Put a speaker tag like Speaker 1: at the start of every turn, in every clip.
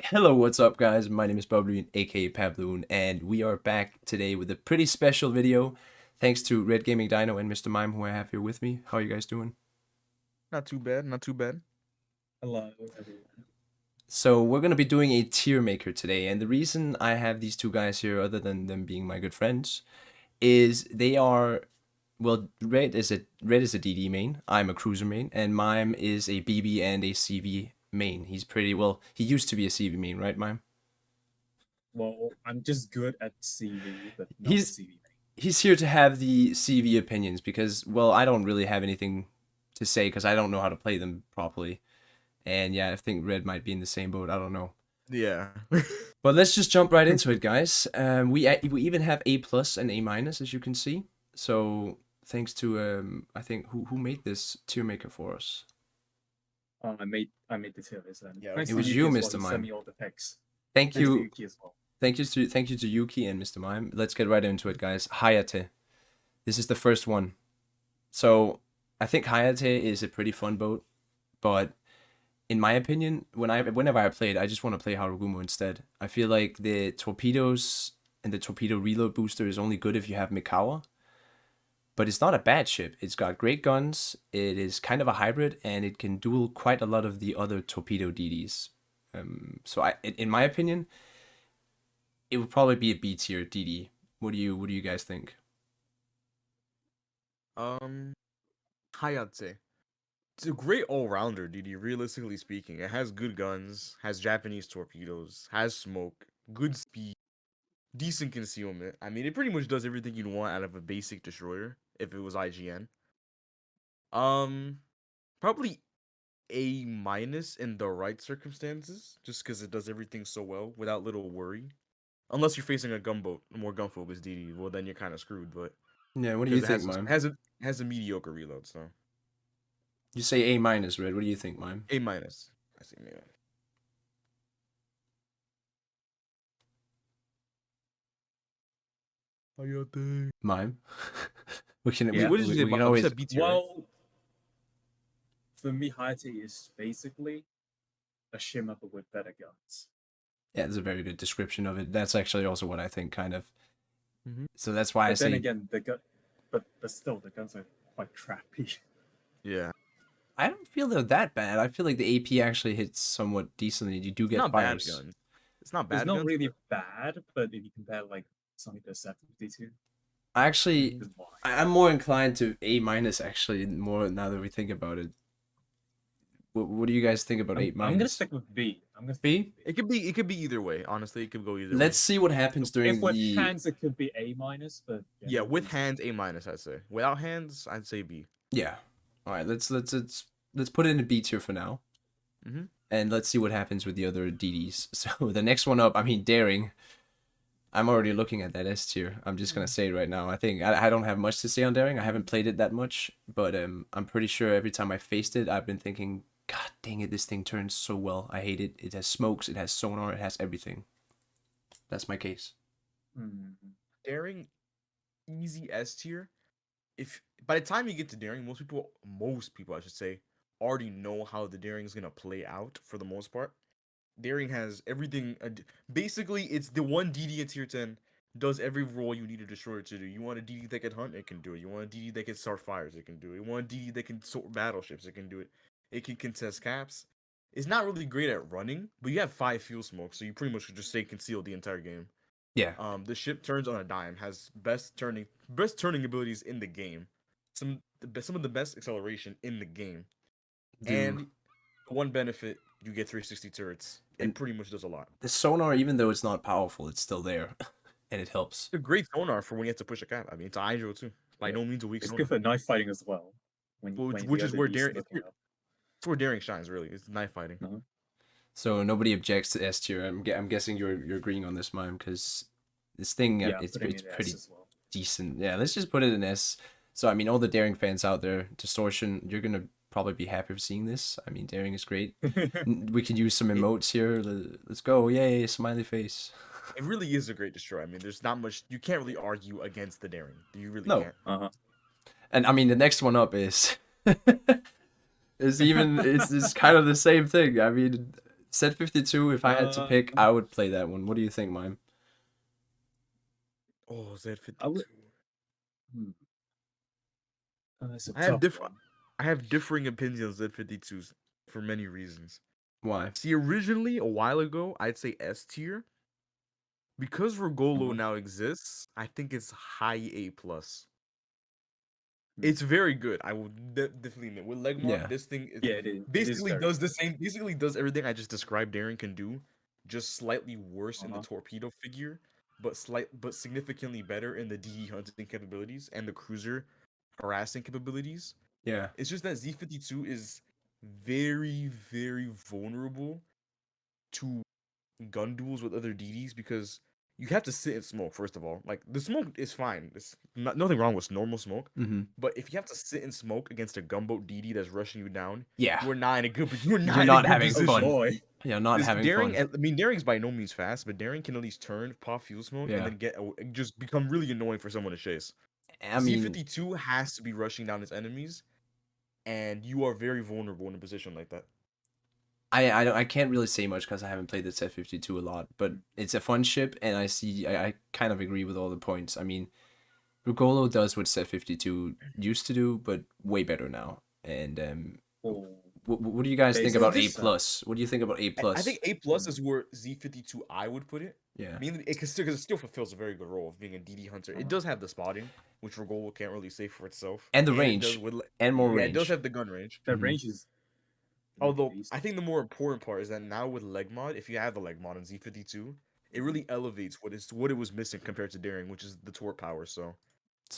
Speaker 1: Hello, what's up, guys? My name is BobLyn, aka PabLoon, and we are back today with a pretty special video. Thanks to Red Gaming Dino and Mr. Mime, who I have here with me. How are you guys doing?
Speaker 2: Not too bad, not too bad.
Speaker 3: Hello, everyone.
Speaker 1: So, we're going to be doing a tier maker today, and the reason I have these two guys here, other than them being my good friends, is they are. Well, Red is a DD main. I'm a cruiser main, and Mime is a BB and a CV main. He's pretty well. He used to be a CV main, right, Mime?
Speaker 3: Well, I'm just good at CV, but not
Speaker 1: He's
Speaker 3: CV.
Speaker 1: he's here to have the CV opinions because, well, I don't really have anything to say because I don't know how to play them properly. And yeah, I think Red might be in the same boat. I don't know.
Speaker 2: Yeah.
Speaker 1: But let's just jump right into it, guys. We even have A plus and A minus, as you can see. So thanks to I think who made this tier maker for us?
Speaker 3: I made the tier list, and
Speaker 2: Yeah,
Speaker 3: thanks
Speaker 1: it
Speaker 3: to
Speaker 1: was
Speaker 3: Yuki
Speaker 1: you,
Speaker 3: as well,
Speaker 1: Mr.
Speaker 3: he
Speaker 1: Mime.
Speaker 3: sent me all the pics.
Speaker 1: Thank
Speaker 3: Thanks to
Speaker 1: you,
Speaker 3: Yuki as well.
Speaker 1: thank you to Yuki and Mr. Mime. Let's get right into it, guys. Hayate. This is the first one. So I think Hayate is a pretty fun boat, but in my opinion, whenever I play it, I just want to play Harugumo instead. I feel like the torpedoes and the torpedo reload booster is only good if you have Mikawa, but it's not a bad ship. It's got great guns. It is kind of a hybrid, and it can duel quite a lot of the other torpedo DDs. In my opinion, it would probably be a B tier DD. What do you guys think?
Speaker 2: um, Hayate. It's a great all-rounder, DD, realistically speaking. It has good guns, has Japanese torpedoes, has smoke, good speed, decent concealment. I mean, it pretty much does everything you'd want out of a basic destroyer if it was IGN. Um, Probably A minus in the right circumstances, just because it does everything so well without little worry. Unless you're facing a gunboat, a more gun-focused DD, well then you're kind of screwed. But
Speaker 1: Yeah, what do you
Speaker 2: because it
Speaker 1: think,
Speaker 2: has
Speaker 1: Mime?
Speaker 2: has a mediocre reload, so
Speaker 1: You say A minus, Red. What do you think, Mime?
Speaker 2: A minus. I see, man. How you think?
Speaker 1: Mime. we can
Speaker 3: Yeah.
Speaker 2: What did you say,
Speaker 1: we can
Speaker 2: Bob? You
Speaker 1: always
Speaker 2: said B tier, right?
Speaker 3: Well, for me, Hayate is basically a Shima but with better guns.
Speaker 1: Yeah, that's a very good description of it. That's actually also what I think, kind of.
Speaker 2: Mhm.
Speaker 1: So that's why I
Speaker 3: But then
Speaker 1: say
Speaker 3: again, but still, the guns are quite crappy.
Speaker 2: Yeah,
Speaker 1: I don't feel they're that bad. I feel like the AP actually hits somewhat decently. You do
Speaker 2: it's
Speaker 1: get
Speaker 2: not bad
Speaker 1: fires.
Speaker 2: guns. It's not
Speaker 3: It's
Speaker 2: bad
Speaker 3: not
Speaker 2: guns.
Speaker 3: really bad, but if you compare like something to 752,
Speaker 1: I actually,
Speaker 2: Mhm.
Speaker 3: is why.
Speaker 1: I'm more inclined to A minus actually more now that we think about it. What do you guys think about A
Speaker 3: I'm gonna
Speaker 1: minus?
Speaker 3: stick with B. I'm gonna stick
Speaker 1: B?
Speaker 3: with B.
Speaker 2: It could be either way. Honestly, it could go either
Speaker 1: Let's
Speaker 2: way.
Speaker 1: see what happens during
Speaker 3: If with
Speaker 1: the.
Speaker 3: hands, it could be A minus, but
Speaker 2: Yeah, with
Speaker 3: B's
Speaker 2: hands, A minus. I'd say. Without hands, I'd say B.
Speaker 1: Yeah. All right. Let's put it in a B tier for now,
Speaker 2: Mm-hmm.
Speaker 1: and let's see what happens with the other DDs. So the next one up, I mean, daring. I'm already looking at that S tier. I'm just gonna say it right now. I think I don't have much to say on daring. I haven't played it that much, but I'm pretty sure every time I faced it, I've been thinking, God dang it, this thing turns so well. I hate it. It has smokes, it has sonar, it has everything. That's my case.
Speaker 3: Mhm.
Speaker 2: Daring, easy S tier. If by the time you get to daring, most people, I should say, already know how the daring is gonna play out for the most part. Daring has everything. Basically, it's the one DD in tier 10 does every role you need a destroyer to do. You want a DD that can hunt, it can do it. You want a DD that can start fires, it can do it. You want a DD that can sort battleships, it can do it. It can contest caps. It's not really great at running, but you have 5 fuel smokes, so you pretty much should just stay concealed the entire game.
Speaker 1: Yeah.
Speaker 2: The ship turns on a dime, has best turning abilities in the game, some of the best acceleration in the game,
Speaker 1: Do
Speaker 2: and one benefit, you get 360 turrets. It
Speaker 1: and
Speaker 2: pretty much does a lot.
Speaker 1: the sonar, even though it's not powerful, it's still there, and it helps.
Speaker 2: It's a great sonar for when you have to push a cap. I mean, it's a hydro too. By
Speaker 3: Yeah.
Speaker 2: no means a weak
Speaker 3: It's
Speaker 2: sonar.
Speaker 3: good for knife fighting as well. When
Speaker 2: Which
Speaker 3: the
Speaker 2: is
Speaker 3: other
Speaker 2: where
Speaker 3: D's
Speaker 2: daring
Speaker 3: looking up.
Speaker 2: it's where daring shines really. It's knife fighting.
Speaker 3: Uh-huh.
Speaker 1: So nobody objects to S tier. I'm guessing you're agreeing on this, Mime, because this thing
Speaker 3: Yeah, putting
Speaker 1: it's
Speaker 3: it in S
Speaker 1: pretty
Speaker 3: as well.
Speaker 1: decent. Yeah, let's just put it in S. So I mean, all the daring fans out there, distortion, you're gonna probably be happy for seeing this. I mean, daring is great. We can use some
Speaker 2: It,
Speaker 1: emotes here. Let's go! Yay! Smiley face.
Speaker 2: it really is a great destroyer. I mean, there's not much you can't really argue against the daring. You really
Speaker 1: No,
Speaker 2: can't.
Speaker 3: Uh-huh.
Speaker 1: and I mean the next one up is is even is kind of the same thing. I mean, Z52, if I had to pick, I would play that one. What do you think, Mime?
Speaker 2: Oh,
Speaker 3: I would.
Speaker 2: Z52.
Speaker 3: That's a
Speaker 2: I have
Speaker 3: tough
Speaker 2: different.
Speaker 3: one.
Speaker 2: I have differing opinions on Z52s for many reasons.
Speaker 1: Why?
Speaker 2: See, originally a while ago, I'd say S tier. Because Rogolo now exists, I think it's high A plus. It's very good. I will definitely admit. With Legmod,
Speaker 1: Yeah.
Speaker 2: this thing is
Speaker 3: Yeah, it is.
Speaker 2: basically does the same. Basically does everything I just described Darren can do, just slightly worse in the torpedo figure, but significantly better in the DE hunting capabilities and the cruiser harassing capabilities.
Speaker 1: Yeah.
Speaker 2: It's just that Z52 is very, very vulnerable to gun duels with other DDs because you have to sit in smoke, first of all. Like, the smoke is fine. There's nothing wrong with normal smoke.
Speaker 1: Mm-hmm.
Speaker 2: But if you have to sit in smoke against a gunboat DD that's rushing you down,
Speaker 1: Yeah.
Speaker 2: you are not in a good position.
Speaker 1: You're not having
Speaker 2: position.
Speaker 1: fun.
Speaker 3: Boy.
Speaker 1: You're not having
Speaker 2: Daring,
Speaker 1: fun.
Speaker 2: I mean, Daring's by no means fast, but Daring can at least turn, pop fuel smoke,
Speaker 1: Yeah.
Speaker 2: and then just become really annoying for someone to chase.
Speaker 1: I mean,
Speaker 2: Z52 has to be rushing down his enemies, and you are very vulnerable in a position like that.
Speaker 1: I can't really say much because I haven't played the Z52 a lot, but it's a fun ship, and I kind of agree with all the points. I mean, Rugolo does what Z52 used to do, but way better now. And what do you guys think about A plus? What do you think about A plus?
Speaker 2: I think A plus is where Z52 I would put it.
Speaker 1: Yeah.
Speaker 2: Mainly because it still fulfills a very good role of being a DD hunter. It does have the spotting, which Rogolo can't really say for itself,
Speaker 1: and the range, and more range.
Speaker 2: It does have the gun range.
Speaker 3: The range is.
Speaker 2: Although I think the more important part is that now with leg mod, if you have the leg mod in Z52, it really elevates what it was missing compared to Daring, which is the torque power. So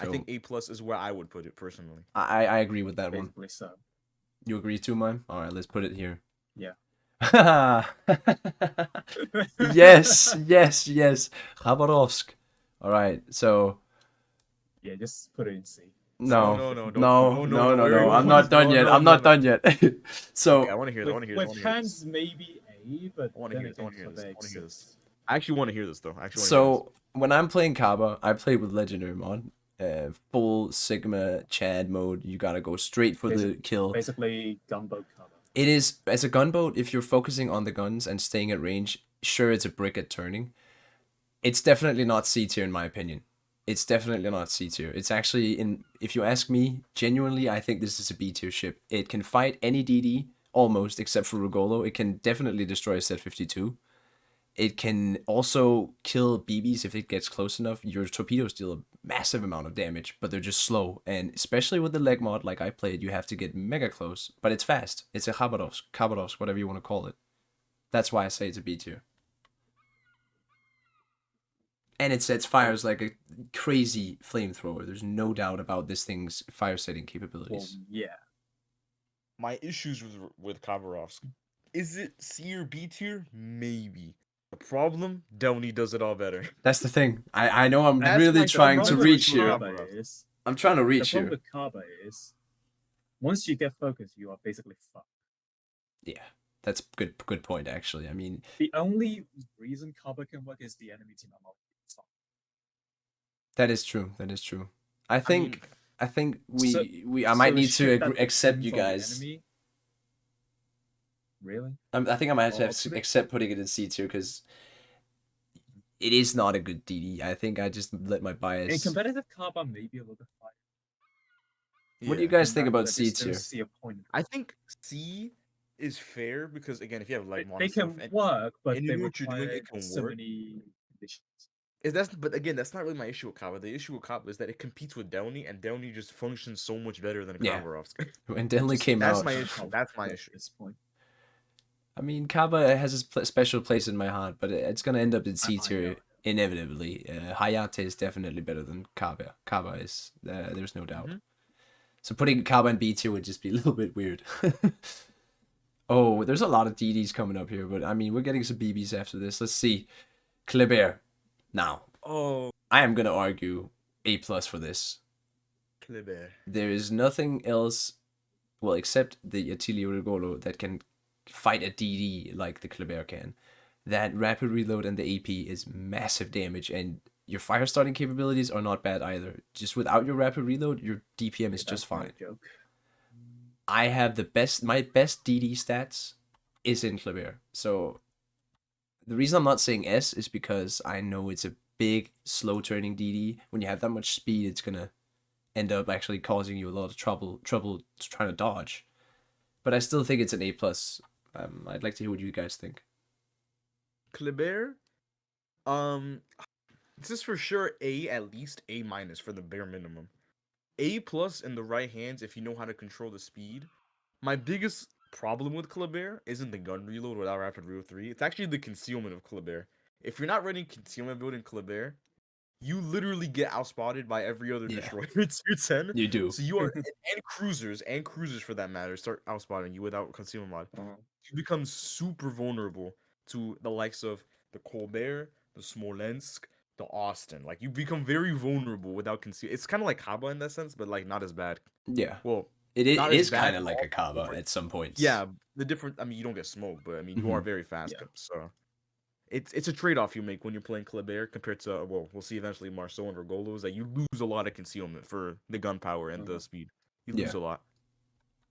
Speaker 2: I think A plus is where I would put it personally.
Speaker 1: I agree with that
Speaker 3: Basically
Speaker 1: one.
Speaker 3: So.
Speaker 1: You agree too, Mime? All right, let's put it here.
Speaker 3: Yeah.
Speaker 1: yes. Khabarovsk. All right, so.
Speaker 3: Yeah, just put it in C.
Speaker 1: No. I'm not done yet. I'm not done yet. So.
Speaker 2: Okay, I want to hear that.
Speaker 3: With hands, maybe A, but
Speaker 2: I want to hear
Speaker 3: this.
Speaker 2: this. I actually want to hear this though.
Speaker 1: So when I'm playing Kaba, I play with legendary mod. Full Sigma Chad mode. You gotta go straight for the kill.
Speaker 3: Basically, gunboat Kaba.
Speaker 1: It is, as a gunboat, if you're focusing on the guns and staying at range, sure, it's a brick at turning. It's definitely not C tier in my opinion. It's definitely not C tier. It's actually, if you ask me, genuinely, I think this is a B tier ship. It can fight any DD, almost, except for Rugolo. It can definitely destroy Z52. It can also kill BBs if it gets close enough. Your torpedoes deal a massive amount of damage, but they're just slow. And especially with the leg mod, like I played, you have to get mega close. But it's fast. It's a Khabarovsk, whatever you want to call it. That's why I say it's a B tier. And it sets fires like a crazy flamethrower. There's no doubt about this thing's fire setting capabilities.
Speaker 3: Well, yeah.
Speaker 2: My issues with Khabarovsk. Is it C or B tier? Maybe. The problem, Delny does it all better.
Speaker 1: That's the thing. I know I'm really trying to reach here. I'm trying to reach here.
Speaker 3: The problem with Kaba is, once you get focused, you are basically fucked.
Speaker 1: Yeah, that's good point, actually. I mean,
Speaker 3: the only reason Kaba can work is the enemy team are not fucked.
Speaker 1: That is true. I think I might need to accept you guys.
Speaker 3: Really?
Speaker 1: I think I might have to accept putting it in C tier because it is not a good DD. I think I just let my bias.
Speaker 3: In competitive Kaba, maybe a little bit higher.
Speaker 1: What do you guys think about C tier?
Speaker 2: I think C is fair because again, if you have like
Speaker 3: they can work, but
Speaker 2: and
Speaker 3: they
Speaker 2: what you're doing, it can
Speaker 3: so
Speaker 2: work.
Speaker 3: Many conditions.
Speaker 2: But again, that's not really my issue with Kaba. The issue with Kaba is that it competes with Delny, and Delny just functions so much better than Khabarovsk.
Speaker 1: When Delny came out,
Speaker 2: that's my issue. That's my issue
Speaker 3: at this point.
Speaker 1: I mean, Kaba has a special place in my heart, but it's gonna end up in C tier inevitably. Hayate is definitely better than Kaba. Kaba is, there's no doubt. So putting Kaba in B tier would just be a little bit weird. Oh, there's a lot of DDs coming up here, but I mean, we're getting some BBs after this. Let's see. Kleber. Now, I am gonna argue A plus for this.
Speaker 2: Kleber.
Speaker 1: There is nothing else, well, except the Attilio Rigolo that can fight a DD like the Kleber can. That rapid reload and the AP is massive damage, and your fire starting capabilities are not bad either. Just without your rapid reload, your DPM is just fine. I have my best DD stats is in Kleber. So the reason I'm not saying S is because I know it's a big, slow turning DD. When you have that much speed, it's gonna end up actually causing you a lot of trouble trying to dodge. But I still think it's an A plus. I'd like to hear what you guys think.
Speaker 2: Kleber, this is for sure A, at least A minus for the bare minimum. A plus in the right hands if you know how to control the speed. My biggest problem with Kleber isn't the gun reload without rapid reload 3. It's actually the concealment of Kleber. If you're not running concealment build in Kleber, you literally get outspotted by every other
Speaker 1: Yeah.
Speaker 2: destroyer in tier 10.
Speaker 1: You do.
Speaker 2: So you are and cruisers for that matter start outspotting you without concealment mod. You become super vulnerable to the likes of the Colbert, the Smolensk, the Austin. Like you become very vulnerable without conceal. It's kind of like Kaba in that sense, but like not as bad.
Speaker 1: Yeah.
Speaker 2: Well,
Speaker 1: It
Speaker 2: not
Speaker 1: is
Speaker 2: as bad
Speaker 1: kind of
Speaker 2: for
Speaker 1: like
Speaker 2: all
Speaker 1: a Kaba
Speaker 2: people.
Speaker 1: at some points.
Speaker 2: Yeah, the different. I mean, you don't get smoked, but I mean, you are very fast.
Speaker 3: Yeah.
Speaker 2: So it's a trade off you make when you're playing Kleber compared to we'll see eventually Marceau and Vergolo is that you lose a lot of concealment for the gunpowder and the speed. You lose
Speaker 1: Yeah.
Speaker 2: a lot.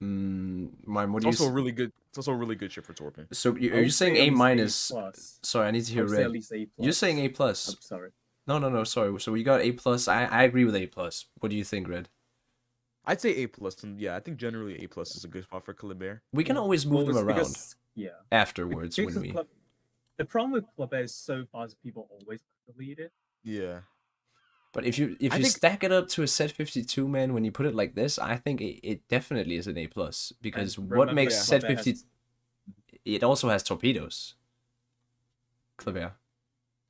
Speaker 1: Mime, what
Speaker 2: It's
Speaker 1: do you?
Speaker 2: also a really good. It's also a really good ship for torping.
Speaker 1: So
Speaker 3: I
Speaker 1: are
Speaker 3: would
Speaker 1: you saying
Speaker 3: say at
Speaker 1: A
Speaker 3: least
Speaker 1: minus?
Speaker 3: plus.
Speaker 1: Sorry, I need to
Speaker 3: I
Speaker 1: hear
Speaker 3: would say at
Speaker 1: Red.
Speaker 3: least A plus.
Speaker 1: You're saying A plus.
Speaker 3: I'm sorry.
Speaker 1: No. Sorry. So we got A plus. I agree with A plus. What do you think, Red?
Speaker 2: I'd say A plus, and yeah, I think generally A plus is a good spot for Kleber.
Speaker 1: We can always move them
Speaker 3: it's
Speaker 1: around
Speaker 3: because- yeah.
Speaker 1: afterwards
Speaker 3: Because
Speaker 1: when we.
Speaker 3: the problem with Club is so fast people always delete it.
Speaker 2: Yeah,
Speaker 1: But if you
Speaker 2: I think-
Speaker 1: stack it up to a set 52 man, when you put it like this, I think it definitely is an A plus because
Speaker 3: And
Speaker 1: what
Speaker 3: remember,
Speaker 1: makes
Speaker 2: yeah.
Speaker 1: set
Speaker 3: Club has-
Speaker 1: 50? It also has torpedoes. Kleber.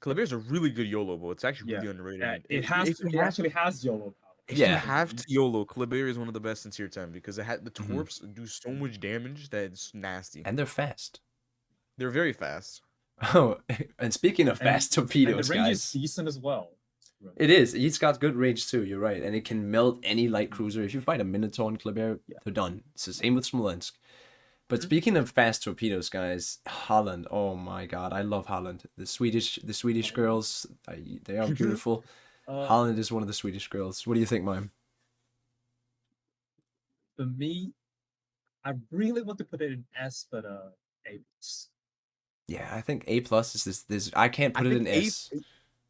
Speaker 2: Kleber's a really good YOLO, but it's actually
Speaker 3: Yeah.
Speaker 2: really underrated.
Speaker 3: Yeah,
Speaker 2: And
Speaker 3: it actually has YOLO power.
Speaker 2: If
Speaker 1: Yeah.
Speaker 2: you have to YOLO, Kleber is one of the best in tier 10 because it had the
Speaker 1: Mhm.
Speaker 2: torps do so much damage that it's nasty.
Speaker 1: And they're fast.
Speaker 2: They're very fast.
Speaker 1: Oh, and speaking of
Speaker 3: And-
Speaker 1: fast
Speaker 3: And
Speaker 1: torpedoes,
Speaker 3: the range
Speaker 1: guys.
Speaker 3: is decent as well.
Speaker 1: It is. It's got good range too. You're right, and it can melt any light cruiser. If you fight a Minotaur in Kleber, they're done. It's the same with Smolensk. But speaking of fast torpedoes, guys, Holland. Oh my God, I love Holland. The Swedish girls, they are beautiful. Holland is one of the Swedish girls. What do you think, Mime?
Speaker 3: For me, I really want to put it in S, but A plus.
Speaker 1: Yeah, I think A plus is this. I can't put
Speaker 2: I
Speaker 1: it in
Speaker 2: think
Speaker 1: S.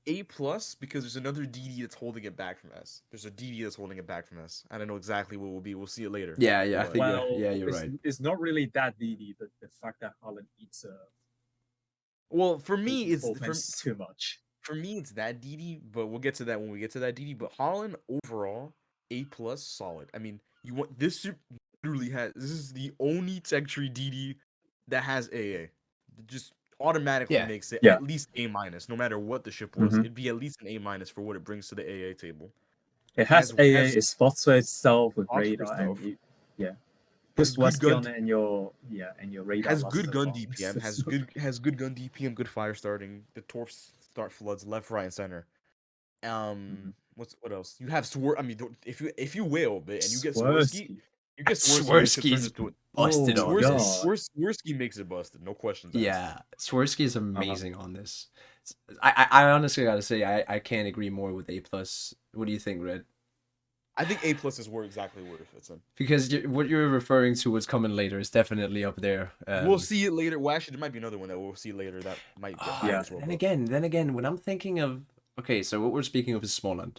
Speaker 2: A plus because there's another DD that's holding it back from S. There's a DD that's holding it back from S. I don't know exactly what it will be. We'll see it later.
Speaker 1: Yeah, I
Speaker 2: But-
Speaker 1: think
Speaker 3: Well,
Speaker 1: you're
Speaker 3: it's,
Speaker 1: right.
Speaker 3: It's not really that DD, but the fact that Holland eats
Speaker 2: Well, for me, it's
Speaker 3: too much.
Speaker 2: for me it's that DD, but we'll get to that when we get to that DD. But Holland overall A plus solid. I mean, you want this ship literally has this is the only tech tree DD that has AA. It just automatically
Speaker 1: Yeah.
Speaker 2: makes it
Speaker 3: Yeah.
Speaker 2: at least A minus, no matter what the ship was.
Speaker 3: Mhm.
Speaker 2: It'd be at least an A minus for what it brings to the AA table.
Speaker 3: It has AA,
Speaker 2: has-
Speaker 3: it spots for itself with
Speaker 2: spots for
Speaker 3: radar, and
Speaker 2: itself.
Speaker 3: yeah.
Speaker 2: Has
Speaker 3: Just
Speaker 2: good
Speaker 3: Wesky
Speaker 2: gun
Speaker 3: on it and your radar.
Speaker 2: Has
Speaker 3: lasts
Speaker 2: good
Speaker 3: so
Speaker 2: gun
Speaker 3: long.
Speaker 2: DPM, has good gun DPM, good fire starting. The torps start floods left, right, and center. What else? You have I mean, if you whale a bit and you get Swirsky, you get Swirsky.
Speaker 1: Swirsky's busted
Speaker 3: Oh,
Speaker 1: on
Speaker 3: God.
Speaker 1: this.
Speaker 2: Swirsky makes it busted, no questions asked.
Speaker 1: Yeah, Swirsky is amazing on this. I honestly gotta say I can't agree more with A plus. What do you think, Red?
Speaker 2: I think A plus is exactly where it fits in.
Speaker 1: Because what you're referring to, what's coming later, is definitely up there.
Speaker 2: We'll see it later. Well, actually, there might be another one that we'll see later that might get higher
Speaker 3: Yeah.
Speaker 2: as well.
Speaker 1: Then
Speaker 2: but-
Speaker 1: again, when I'm thinking of so what we're speaking of is Smaland.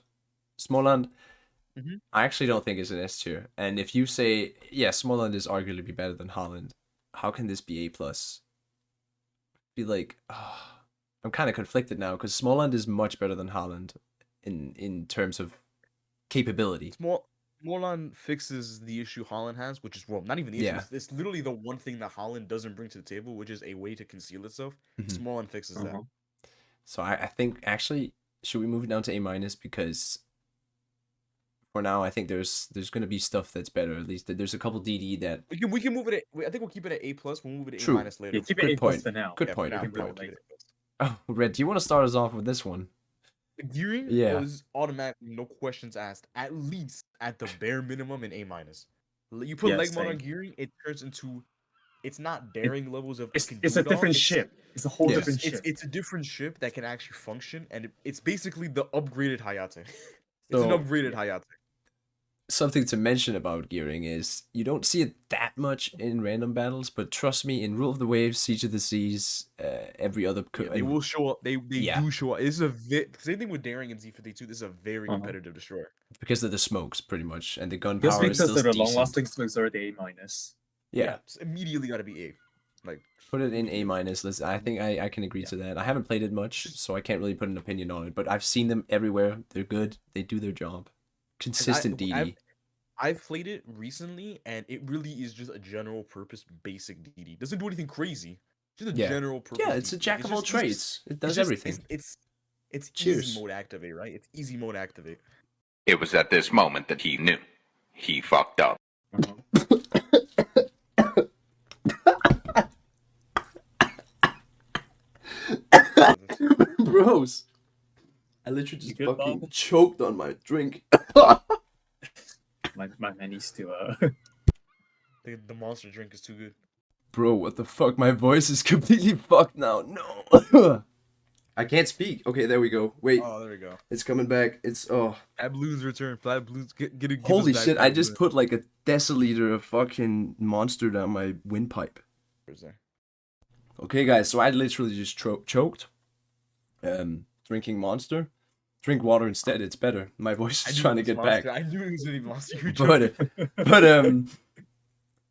Speaker 1: Smaland,
Speaker 2: Mhm.
Speaker 1: I actually don't think is an S tier. And if you say Smaland is arguably better than Holland, how can this be A plus? Be like, I'm kind of conflicted now because Smaland is much better than Holland in terms of capability.
Speaker 2: Smaland fixes the issue Holland has, which is not even the issue.
Speaker 1: Yeah.
Speaker 2: It's literally the one thing that Holland doesn't bring to the table, which is a way to conceal itself.
Speaker 1: Mhm.
Speaker 2: Smaland fixes that.
Speaker 3: Uh-huh.
Speaker 1: So I think actually should we move it down to A minus because for now I think there's gonna be stuff that's better. At least there's a couple DD that
Speaker 2: We can move it. I think we'll keep it at A plus. We'll move it to
Speaker 1: True.
Speaker 2: A minus later.
Speaker 3: Yeah, keep
Speaker 1: Good
Speaker 3: it A plus
Speaker 1: point.
Speaker 3: for now.
Speaker 1: Good
Speaker 2: Yeah,
Speaker 1: point.
Speaker 2: for now,
Speaker 1: Good
Speaker 2: for now,
Speaker 1: point.
Speaker 2: we'll keep it at A plus.
Speaker 1: Oh, Red, do you want to start us off with this one?
Speaker 2: The gearing
Speaker 1: Yeah.
Speaker 2: was automatically, no questions asked. At least at the bare minimum in A minus. You put
Speaker 3: Yeah,
Speaker 2: leg mod on
Speaker 3: same.
Speaker 2: gearing, it turns into. It's not daring levels of.
Speaker 3: It's
Speaker 2: can
Speaker 3: a
Speaker 2: do it all,
Speaker 3: different
Speaker 2: it's-
Speaker 3: ship. It's a whole
Speaker 1: Yeah.
Speaker 3: different ship.
Speaker 2: It's a different ship that can actually function, and it's basically the upgraded Hayate. It's
Speaker 1: So-
Speaker 2: an upgraded Hayate.
Speaker 1: something to mention about gearing is you don't see it that much in random battles, but trust me, in Rule of the Waves, Siege of the Seas, every other
Speaker 2: They will show up. They
Speaker 1: Yeah.
Speaker 2: do show up. This is a same thing with Daring and Z52. This is a very competitive destroyer.
Speaker 1: because of the smokes, pretty much, and the
Speaker 3: Just
Speaker 1: gunpower is
Speaker 3: because
Speaker 1: still
Speaker 3: of the
Speaker 1: decent.
Speaker 3: long-lasting smokes are the A-.
Speaker 1: Yeah,
Speaker 2: It's immediately got to be A. Like
Speaker 1: put it in A-. I think I can agree to that. I haven't played it much, so I can't really put an opinion on it, but I've seen them everywhere. They're good. They do their job. Consistent DD.
Speaker 2: I've played it recently, and it really is just a general purpose basic DD. Doesn't do anything crazy. Just a general purpose.
Speaker 1: Yeah, it's a
Speaker 2: DD.
Speaker 1: jack
Speaker 2: It's
Speaker 1: of all
Speaker 2: just-
Speaker 1: trades. It does
Speaker 2: it's just-
Speaker 1: everything.
Speaker 2: It's
Speaker 1: Cheers.
Speaker 2: easy mode activate, right? It's easy mode activate.
Speaker 4: It was at this moment that he knew. He fucked up.
Speaker 1: Bros, I literally just
Speaker 3: good,
Speaker 1: fucking
Speaker 3: Bob?
Speaker 1: choked on my drink.
Speaker 3: My man needs to
Speaker 2: The monster drink is too good.
Speaker 1: Bro, what the fuck? My voice is completely fucked now. No. I can't speak. Okay, there we go. Wait,
Speaker 2: Oh, there we go.
Speaker 1: it's coming back. It's
Speaker 2: PabLoon's return. PabLoon's give
Speaker 1: holy
Speaker 2: us back
Speaker 1: shit! I just
Speaker 2: PabLoon.
Speaker 1: put like a deciliter of fucking monster down my windpipe.
Speaker 2: Where's that?
Speaker 1: Okay, guys, so I literally just choked. Drinking monster. Drink water instead. It's better. My voice
Speaker 2: I
Speaker 1: is
Speaker 2: knew
Speaker 1: trying to
Speaker 2: it was
Speaker 1: get
Speaker 2: monster.
Speaker 1: back.
Speaker 2: I knew it was gonna be monster. You were
Speaker 1: But
Speaker 2: joking.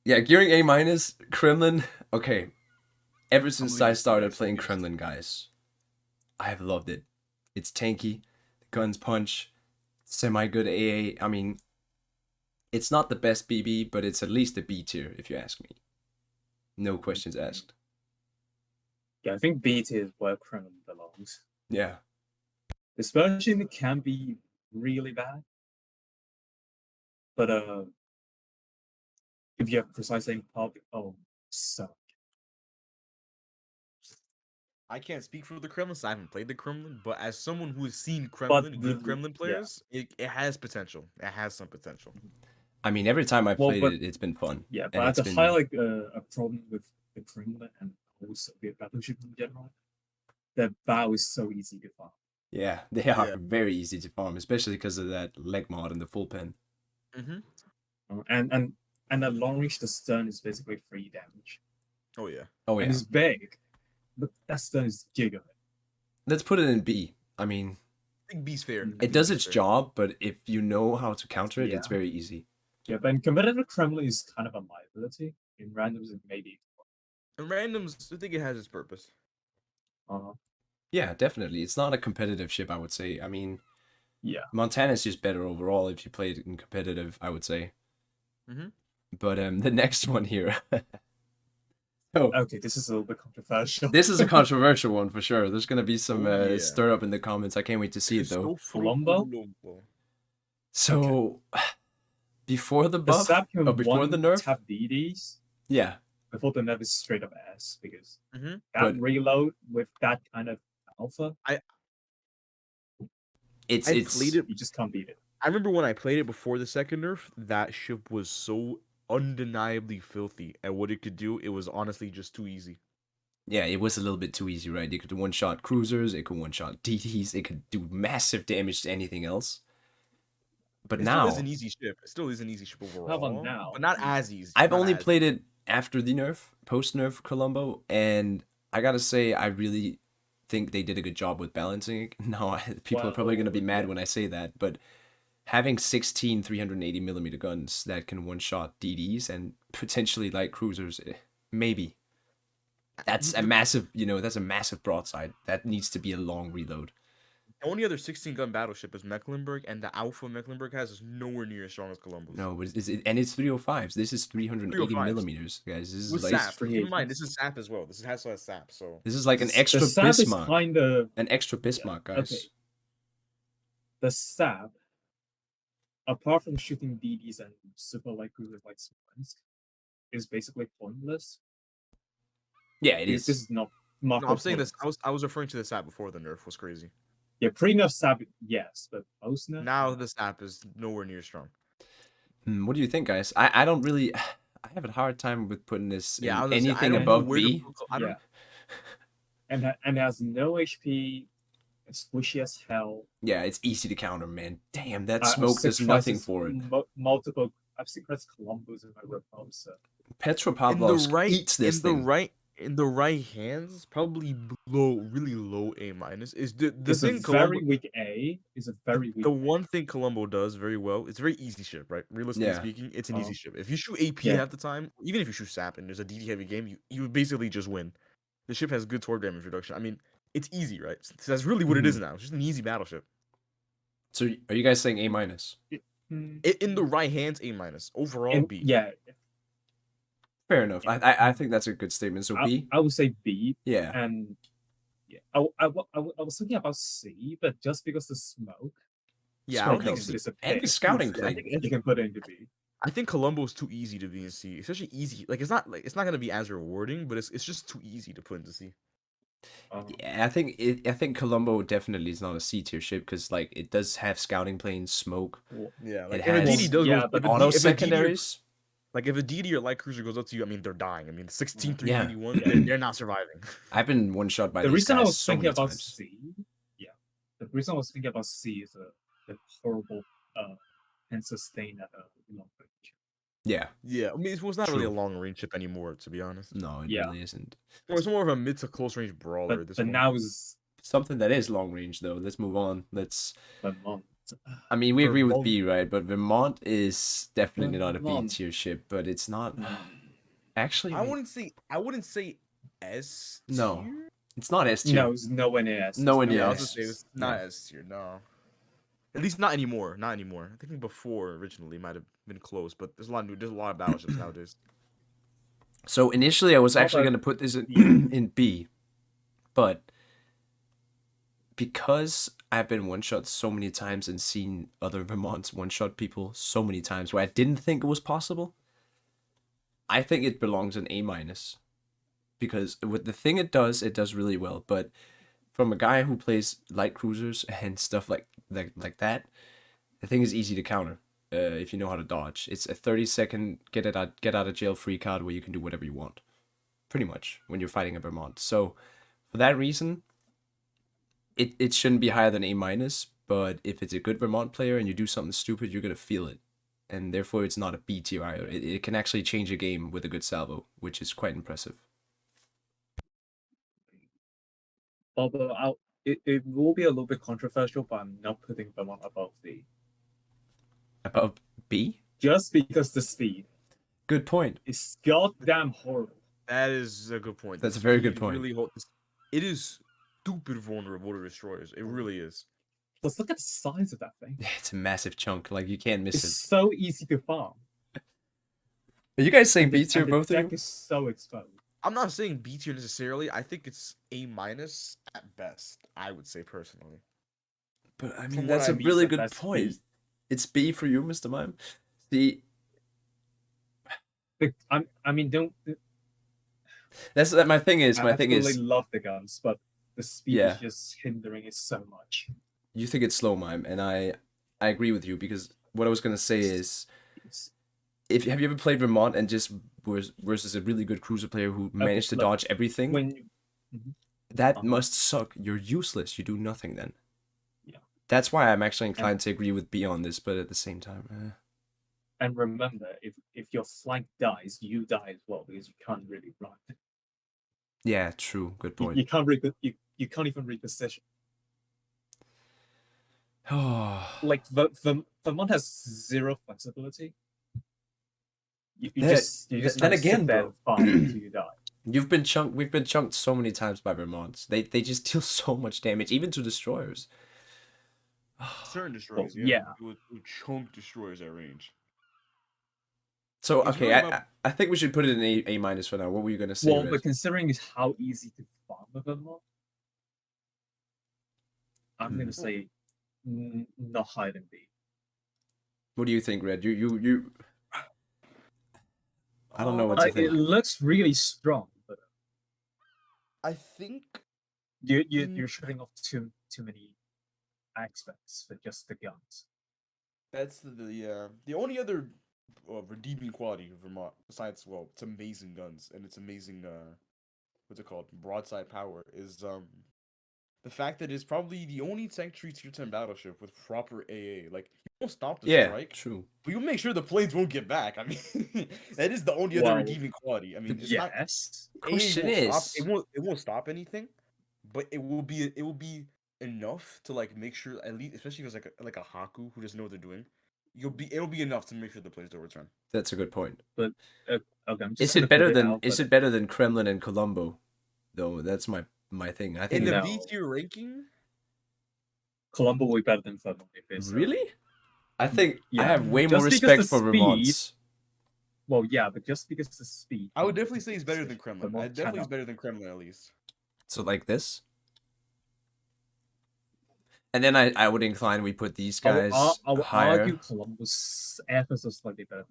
Speaker 1: yeah, gearing A-, Kremlin. Okay, ever since
Speaker 2: believe
Speaker 1: I
Speaker 2: it's
Speaker 1: started
Speaker 2: nice.
Speaker 1: playing Kremlin, guys, I have loved it. It's tanky, the guns punch, semi-good AA. I mean, it's not the best BB, but it's at least a B tier, if you ask me. No questions asked.
Speaker 3: Yeah, I think B tier is where Kremlin belongs.
Speaker 1: Yeah.
Speaker 3: Dispersion can be really bad. But if you have precise aim suck.
Speaker 2: I can't speak for the Kremlin, so I haven't played the Kremlin. But as someone who has seen Kremlin, good
Speaker 3: the-
Speaker 2: Kremlin
Speaker 3: yeah.
Speaker 2: players, it has potential. It has some potential.
Speaker 1: I mean, every time I
Speaker 3: Well,
Speaker 1: played
Speaker 3: but-
Speaker 1: it, it's been fun.
Speaker 3: Yeah,
Speaker 1: And
Speaker 3: but I have
Speaker 1: it's
Speaker 3: to
Speaker 1: been-
Speaker 3: highlight a problem with the Kremlin and also the battleship in general. The bow is so easy to farm.
Speaker 1: Yeah, they are
Speaker 2: Yeah.
Speaker 1: very easy to farm, especially because of that leg mod and the full pen.
Speaker 2: Mm-hmm.
Speaker 3: And at long range, the stun is basically free damage.
Speaker 2: Oh yeah.
Speaker 1: Oh yeah.
Speaker 3: And it's big, but that stun is giga.
Speaker 1: Let's put it in B. I mean,
Speaker 2: I think B's fair. I
Speaker 3: It
Speaker 1: it
Speaker 2: think
Speaker 1: does
Speaker 2: B's
Speaker 1: its
Speaker 2: fair.
Speaker 1: job, but if you know how to counter it, it's
Speaker 3: Yeah.
Speaker 1: very easy.
Speaker 3: Yeah, but in competitive Kremlin is kind of a liability. In randoms, it may be.
Speaker 2: In randoms, I think it has its purpose.
Speaker 1: Yeah, definitely. It's not a competitive ship, I would say. I mean,
Speaker 3: Yeah.
Speaker 1: Montana's just better overall if you play it in competitive, I would say.
Speaker 2: Mhm.
Speaker 1: But the next one here. So
Speaker 3: Okay, this is a little bit controversial.
Speaker 1: this is a controversial one for sure. There's gonna be some
Speaker 2: Oh, yeah.
Speaker 1: stir up in the comments. I can't wait to see it though.
Speaker 3: Colombo?
Speaker 1: So before the
Speaker 3: the
Speaker 1: buff,
Speaker 3: sap can
Speaker 1: before the nerf,
Speaker 3: tap DDs.
Speaker 1: yeah,
Speaker 3: Before the nerf is straight up ass because
Speaker 2: Mm-hmm.
Speaker 3: that
Speaker 1: But-
Speaker 3: reload with that kind of alpha,
Speaker 1: it's
Speaker 2: I played it.
Speaker 3: you just can't beat it.
Speaker 2: I remember when I played it before the second nerf, that ship was so undeniably filthy at what it could do. It was honestly just too easy.
Speaker 1: Yeah, it was a little bit too easy, right? It could one-shot cruisers, it could one-shot DTs, it could do massive damage to anything else. But
Speaker 2: It
Speaker 1: now,
Speaker 2: still is an easy ship. It still is an easy ship overall.
Speaker 3: about now?
Speaker 2: But not as easy.
Speaker 1: I've
Speaker 2: not
Speaker 1: only
Speaker 2: as
Speaker 1: played it after the nerf, post-nerf Colombo, and I gotta say, I really think they did a good job with balancing it. Now, people are probably gonna be mad when I say that, but having 16 380mm guns that can one-shot DDs and potentially light cruisers, maybe. That's a massive, that's a massive broadside. That needs to be a long reload.
Speaker 2: The only other 16-gun battleship is Mecklenburg, and the alpha Mecklenburg has is nowhere near as strong as Colombo's.
Speaker 1: No, but and it's 305s. This is 380
Speaker 2: 305s.
Speaker 1: millimeters, guys. This is
Speaker 2: With
Speaker 1: like
Speaker 2: sap. Keep in mind, this is sap as well. This has sap, so...
Speaker 1: this is like an
Speaker 3: The
Speaker 1: extra
Speaker 3: sap is
Speaker 1: Bismarck.
Speaker 3: kind of
Speaker 1: An extra Bismarck, guys.
Speaker 3: okay. The sap, apart from shooting DDs and super light cruisers like Smaland, is basically pointless.
Speaker 1: Yeah, it
Speaker 3: Because
Speaker 1: is.
Speaker 3: this is not
Speaker 2: No,
Speaker 3: Marco
Speaker 2: I'm saying this.
Speaker 3: points.
Speaker 2: I was referring to the sap before the nerf was crazy.
Speaker 3: Yeah, pre-nerf sap, yes, but post-nerf?
Speaker 2: Now the sap is nowhere near strong.
Speaker 1: What do you think, guys? I don't really. I have a hard time with putting this
Speaker 2: Yeah, I
Speaker 1: in
Speaker 2: was gonna say, I
Speaker 1: anything
Speaker 2: don't know
Speaker 1: above
Speaker 2: where to
Speaker 1: B.
Speaker 2: put I don't-
Speaker 3: Yeah. And has no HP, squishy as hell.
Speaker 1: Yeah, it's easy to counter, man. Damn, that
Speaker 3: I've
Speaker 1: smoke
Speaker 3: seen
Speaker 1: does nothing
Speaker 3: crisis
Speaker 1: for it.
Speaker 3: Multiple. I've seen crisis Colombos in my repom, so
Speaker 2: In the
Speaker 1: Petropavlovsk
Speaker 2: right,
Speaker 1: eats this
Speaker 2: in the
Speaker 1: thing.
Speaker 2: right, in the right hands, probably below, really low A minus. Is the
Speaker 3: it's a
Speaker 2: thing Colombo?
Speaker 3: very weak A. It's a very weak.
Speaker 2: The one thing Colombo does very well, it's a very easy ship, right? Realistically
Speaker 1: Yeah.
Speaker 2: speaking, it's an easy ship. If you shoot AP
Speaker 3: Yeah.
Speaker 2: half the time, even if you shoot SAP and there's a DD heavy game, you basically just win. The ship has good torque damage reduction. I mean, it's easy, right? So that's really what it is now. It's just an easy battleship.
Speaker 1: So are you guys saying A minus?
Speaker 2: In the right hands, A minus. Overall, B.
Speaker 3: Yeah,
Speaker 1: Fair enough. I think that's a good statement. So B?
Speaker 3: I would say B.
Speaker 1: Yeah.
Speaker 3: And yeah, I was thinking about C, but just because the smoke.
Speaker 2: Yeah, I
Speaker 1: Smoke
Speaker 2: don't think
Speaker 1: helps.
Speaker 2: it's
Speaker 1: And the scouting
Speaker 3: I
Speaker 1: plane.
Speaker 3: think you can put it into B.
Speaker 2: I think Colombo's too easy to be in C. Especially easy. Like it's not gonna be as rewarding, but it's just too easy to put into C.
Speaker 1: Yeah, I think Colombo definitely is not a C tier ship because like it does have scouting planes, smoke,
Speaker 2: Yeah,
Speaker 1: It
Speaker 2: like if a
Speaker 1: has-
Speaker 2: DD does
Speaker 3: yeah,
Speaker 2: go,
Speaker 3: but
Speaker 2: if a
Speaker 1: auto
Speaker 2: D- if a DD
Speaker 1: secondaries.
Speaker 2: Like if a DD or light cruiser goes up to you, I mean they're dying. I mean 16
Speaker 1: Yeah.
Speaker 2: 381, they're not surviving.
Speaker 1: I've been one shot by
Speaker 3: The
Speaker 1: these
Speaker 3: reason I
Speaker 1: guys
Speaker 3: was
Speaker 1: so
Speaker 3: thinking
Speaker 1: many
Speaker 3: about
Speaker 1: times.
Speaker 3: C, the reason I was thinking about C is the horrible and sustain at a long range.
Speaker 1: Yeah.
Speaker 2: Yeah, I mean it's not really a
Speaker 1: True.
Speaker 2: long range ship anymore, to be honest.
Speaker 1: No, it
Speaker 3: Yeah.
Speaker 1: really isn't.
Speaker 2: Or it's more of a mid to close range brawler.
Speaker 3: But
Speaker 2: This
Speaker 3: but
Speaker 2: one.
Speaker 3: now is
Speaker 1: Something that is long range though. Let's move on.
Speaker 3: Vermont.
Speaker 1: I mean, we agree with
Speaker 2: Vermont.
Speaker 1: B, right? But Vermont is definitely not a B
Speaker 3: Vermont.
Speaker 1: tier ship, but it's not. Actually,
Speaker 2: I wouldn't say S tier.
Speaker 1: No. It's not S tier.
Speaker 3: No, it's nowhere near S.
Speaker 1: Nowhere
Speaker 3: It's
Speaker 1: near
Speaker 2: Yeah, I
Speaker 3: nowhere
Speaker 2: was
Speaker 1: S.
Speaker 2: gonna say it's not S tier. No. At least not anymore. Not anymore. I think before originally might have been close, but there's a lot of battleships nowadays.
Speaker 1: So initially, I was
Speaker 3: How
Speaker 1: actually
Speaker 3: about-
Speaker 1: going to put this in, in B, but because I've been one shot so many times and seen other Vermonts one shot people so many times where I didn't think it was possible, I think it belongs in A minus. Because with the thing it does really well. But from a guy who plays light cruisers and stuff like that, the thing is easy to counter. If you know how to dodge, it's a 30-second get out of jail free card where you can do whatever you want, pretty much when you're fighting a Vermont. So for that reason, it shouldn't be higher than A minus. But if it's a good Vermont player and you do something stupid, you're gonna feel it, and therefore it's not a B tier either. It can actually change a game with a good salvo, which is quite impressive.
Speaker 3: Although it will be a little bit controversial, but I'm not putting Vermont above B.
Speaker 1: Above B?
Speaker 3: Just because the speed
Speaker 1: Good point.
Speaker 3: is goddamn horrible.
Speaker 2: That is a good point.
Speaker 1: That's
Speaker 2: The
Speaker 1: a very good
Speaker 2: speed
Speaker 1: point.
Speaker 2: Really it is stupid vulnerable to destroyers. It really is.
Speaker 3: Let's look at the size of that thing.
Speaker 1: It's a massive chunk. Like you can't miss
Speaker 3: It's
Speaker 1: it.
Speaker 3: so easy to farm.
Speaker 1: Are you guys saying
Speaker 3: And
Speaker 1: B
Speaker 3: the-
Speaker 1: tier,
Speaker 3: and the
Speaker 1: both of
Speaker 3: deck
Speaker 1: you?
Speaker 3: is so exposed.
Speaker 2: I'm not saying B tier necessarily. I think it's A minus at best. I would say personally.
Speaker 1: But I
Speaker 3: From
Speaker 1: mean,
Speaker 3: what
Speaker 1: that's a
Speaker 3: I've
Speaker 1: really
Speaker 3: seen,
Speaker 1: good
Speaker 3: that's
Speaker 1: point.
Speaker 3: B.
Speaker 1: It's B for you, Mr. Mime. See,
Speaker 3: I mean, don't.
Speaker 1: that's my thing is.
Speaker 3: I
Speaker 1: My thing
Speaker 3: absolutely
Speaker 1: is,
Speaker 3: love the guns, but the speed
Speaker 1: Yeah.
Speaker 3: is just hindering it so much.
Speaker 1: you think it's slow, Mime, and I agree with you because what I was gonna say is,
Speaker 3: It's-
Speaker 1: have you ever played Vermont and just versus a really good cruiser player who managed to
Speaker 3: look,
Speaker 1: dodge everything?
Speaker 3: when
Speaker 1: That
Speaker 3: Uh-huh.
Speaker 1: must suck. You're useless. You do nothing then.
Speaker 3: Yeah.
Speaker 1: That's why I'm actually inclined to agree with B on this, but at the same time,
Speaker 3: and remember, if your flank dies, you die as well because you can't really run.
Speaker 1: yeah, true. Good
Speaker 3: You,
Speaker 1: point.
Speaker 3: you can't you can't even reposition.
Speaker 1: Oh,
Speaker 3: Like Vermont has zero flexibility. You
Speaker 1: That-
Speaker 3: just
Speaker 1: then
Speaker 3: kind of
Speaker 1: again,
Speaker 3: sit there
Speaker 1: bro.
Speaker 3: and farm until you die.
Speaker 1: we've been chunked so many times by Vermonts. They just deal so much damage, even to destroyers.
Speaker 2: Certain destroyers,
Speaker 3: yeah.
Speaker 2: It would chunk destroyers at range.
Speaker 1: So
Speaker 2: It's
Speaker 1: okay,
Speaker 2: really
Speaker 1: I,
Speaker 2: about-
Speaker 1: I think we should put it in A minus for now. What were you gonna say?
Speaker 3: Well,
Speaker 1: Red?
Speaker 3: but considering is how easy to farm with Vermont, I'm gonna say not higher than B.
Speaker 1: What do you think, Red? You. I don't know what to
Speaker 3: It
Speaker 1: think.
Speaker 3: looks really strong, but
Speaker 2: I think
Speaker 3: you're shutting off too many aspects for just the guns.
Speaker 2: that's the only other redeeming quality of Vermont besides it's amazing guns and it's amazing what's it called broadside power is the fact that it's probably the only Sanctuary Tier 10 battleship with proper AA. Like, you won't stop the
Speaker 1: Yeah,
Speaker 2: strike,
Speaker 1: true.
Speaker 2: but you'll make sure the planes won't get back. I mean, that is the only other
Speaker 3: Well,
Speaker 2: redeeming quality. I mean, it's not
Speaker 3: Yes.
Speaker 1: Question
Speaker 2: AA won't stop.
Speaker 1: is,
Speaker 2: It won't stop anything, but it will be enough to like make sure at least, especially if it's like a Haku who doesn't know what they're doing. It'll be enough to make sure the planes don't return.
Speaker 1: that's a good point.
Speaker 3: But okay, I'm just
Speaker 1: Is
Speaker 3: gonna
Speaker 1: it better
Speaker 3: put
Speaker 1: than
Speaker 3: out,
Speaker 1: is
Speaker 3: but
Speaker 1: it better than Kremlin and Colombo? Though that's my thing. I
Speaker 2: In
Speaker 1: think
Speaker 2: the
Speaker 3: No.
Speaker 2: B tier ranking,
Speaker 3: Colombo will be better than Vermont if it's
Speaker 1: really. I think I
Speaker 3: yeah,
Speaker 1: have way
Speaker 3: just
Speaker 1: more
Speaker 3: because
Speaker 1: respect
Speaker 3: the
Speaker 1: for
Speaker 3: speed-
Speaker 1: Vermont's.
Speaker 3: well, yeah, but just because the speed.
Speaker 2: I would
Speaker 3: Vermont
Speaker 2: definitely
Speaker 3: is
Speaker 2: say it's better than Kremlin.
Speaker 3: Vermont
Speaker 2: Definitely is
Speaker 3: cannot.
Speaker 2: better than Kremlin at least.
Speaker 1: So like this. And then I would incline we put these guys
Speaker 3: I would
Speaker 1: higher.
Speaker 3: argue Colombo's efforts are slightly better.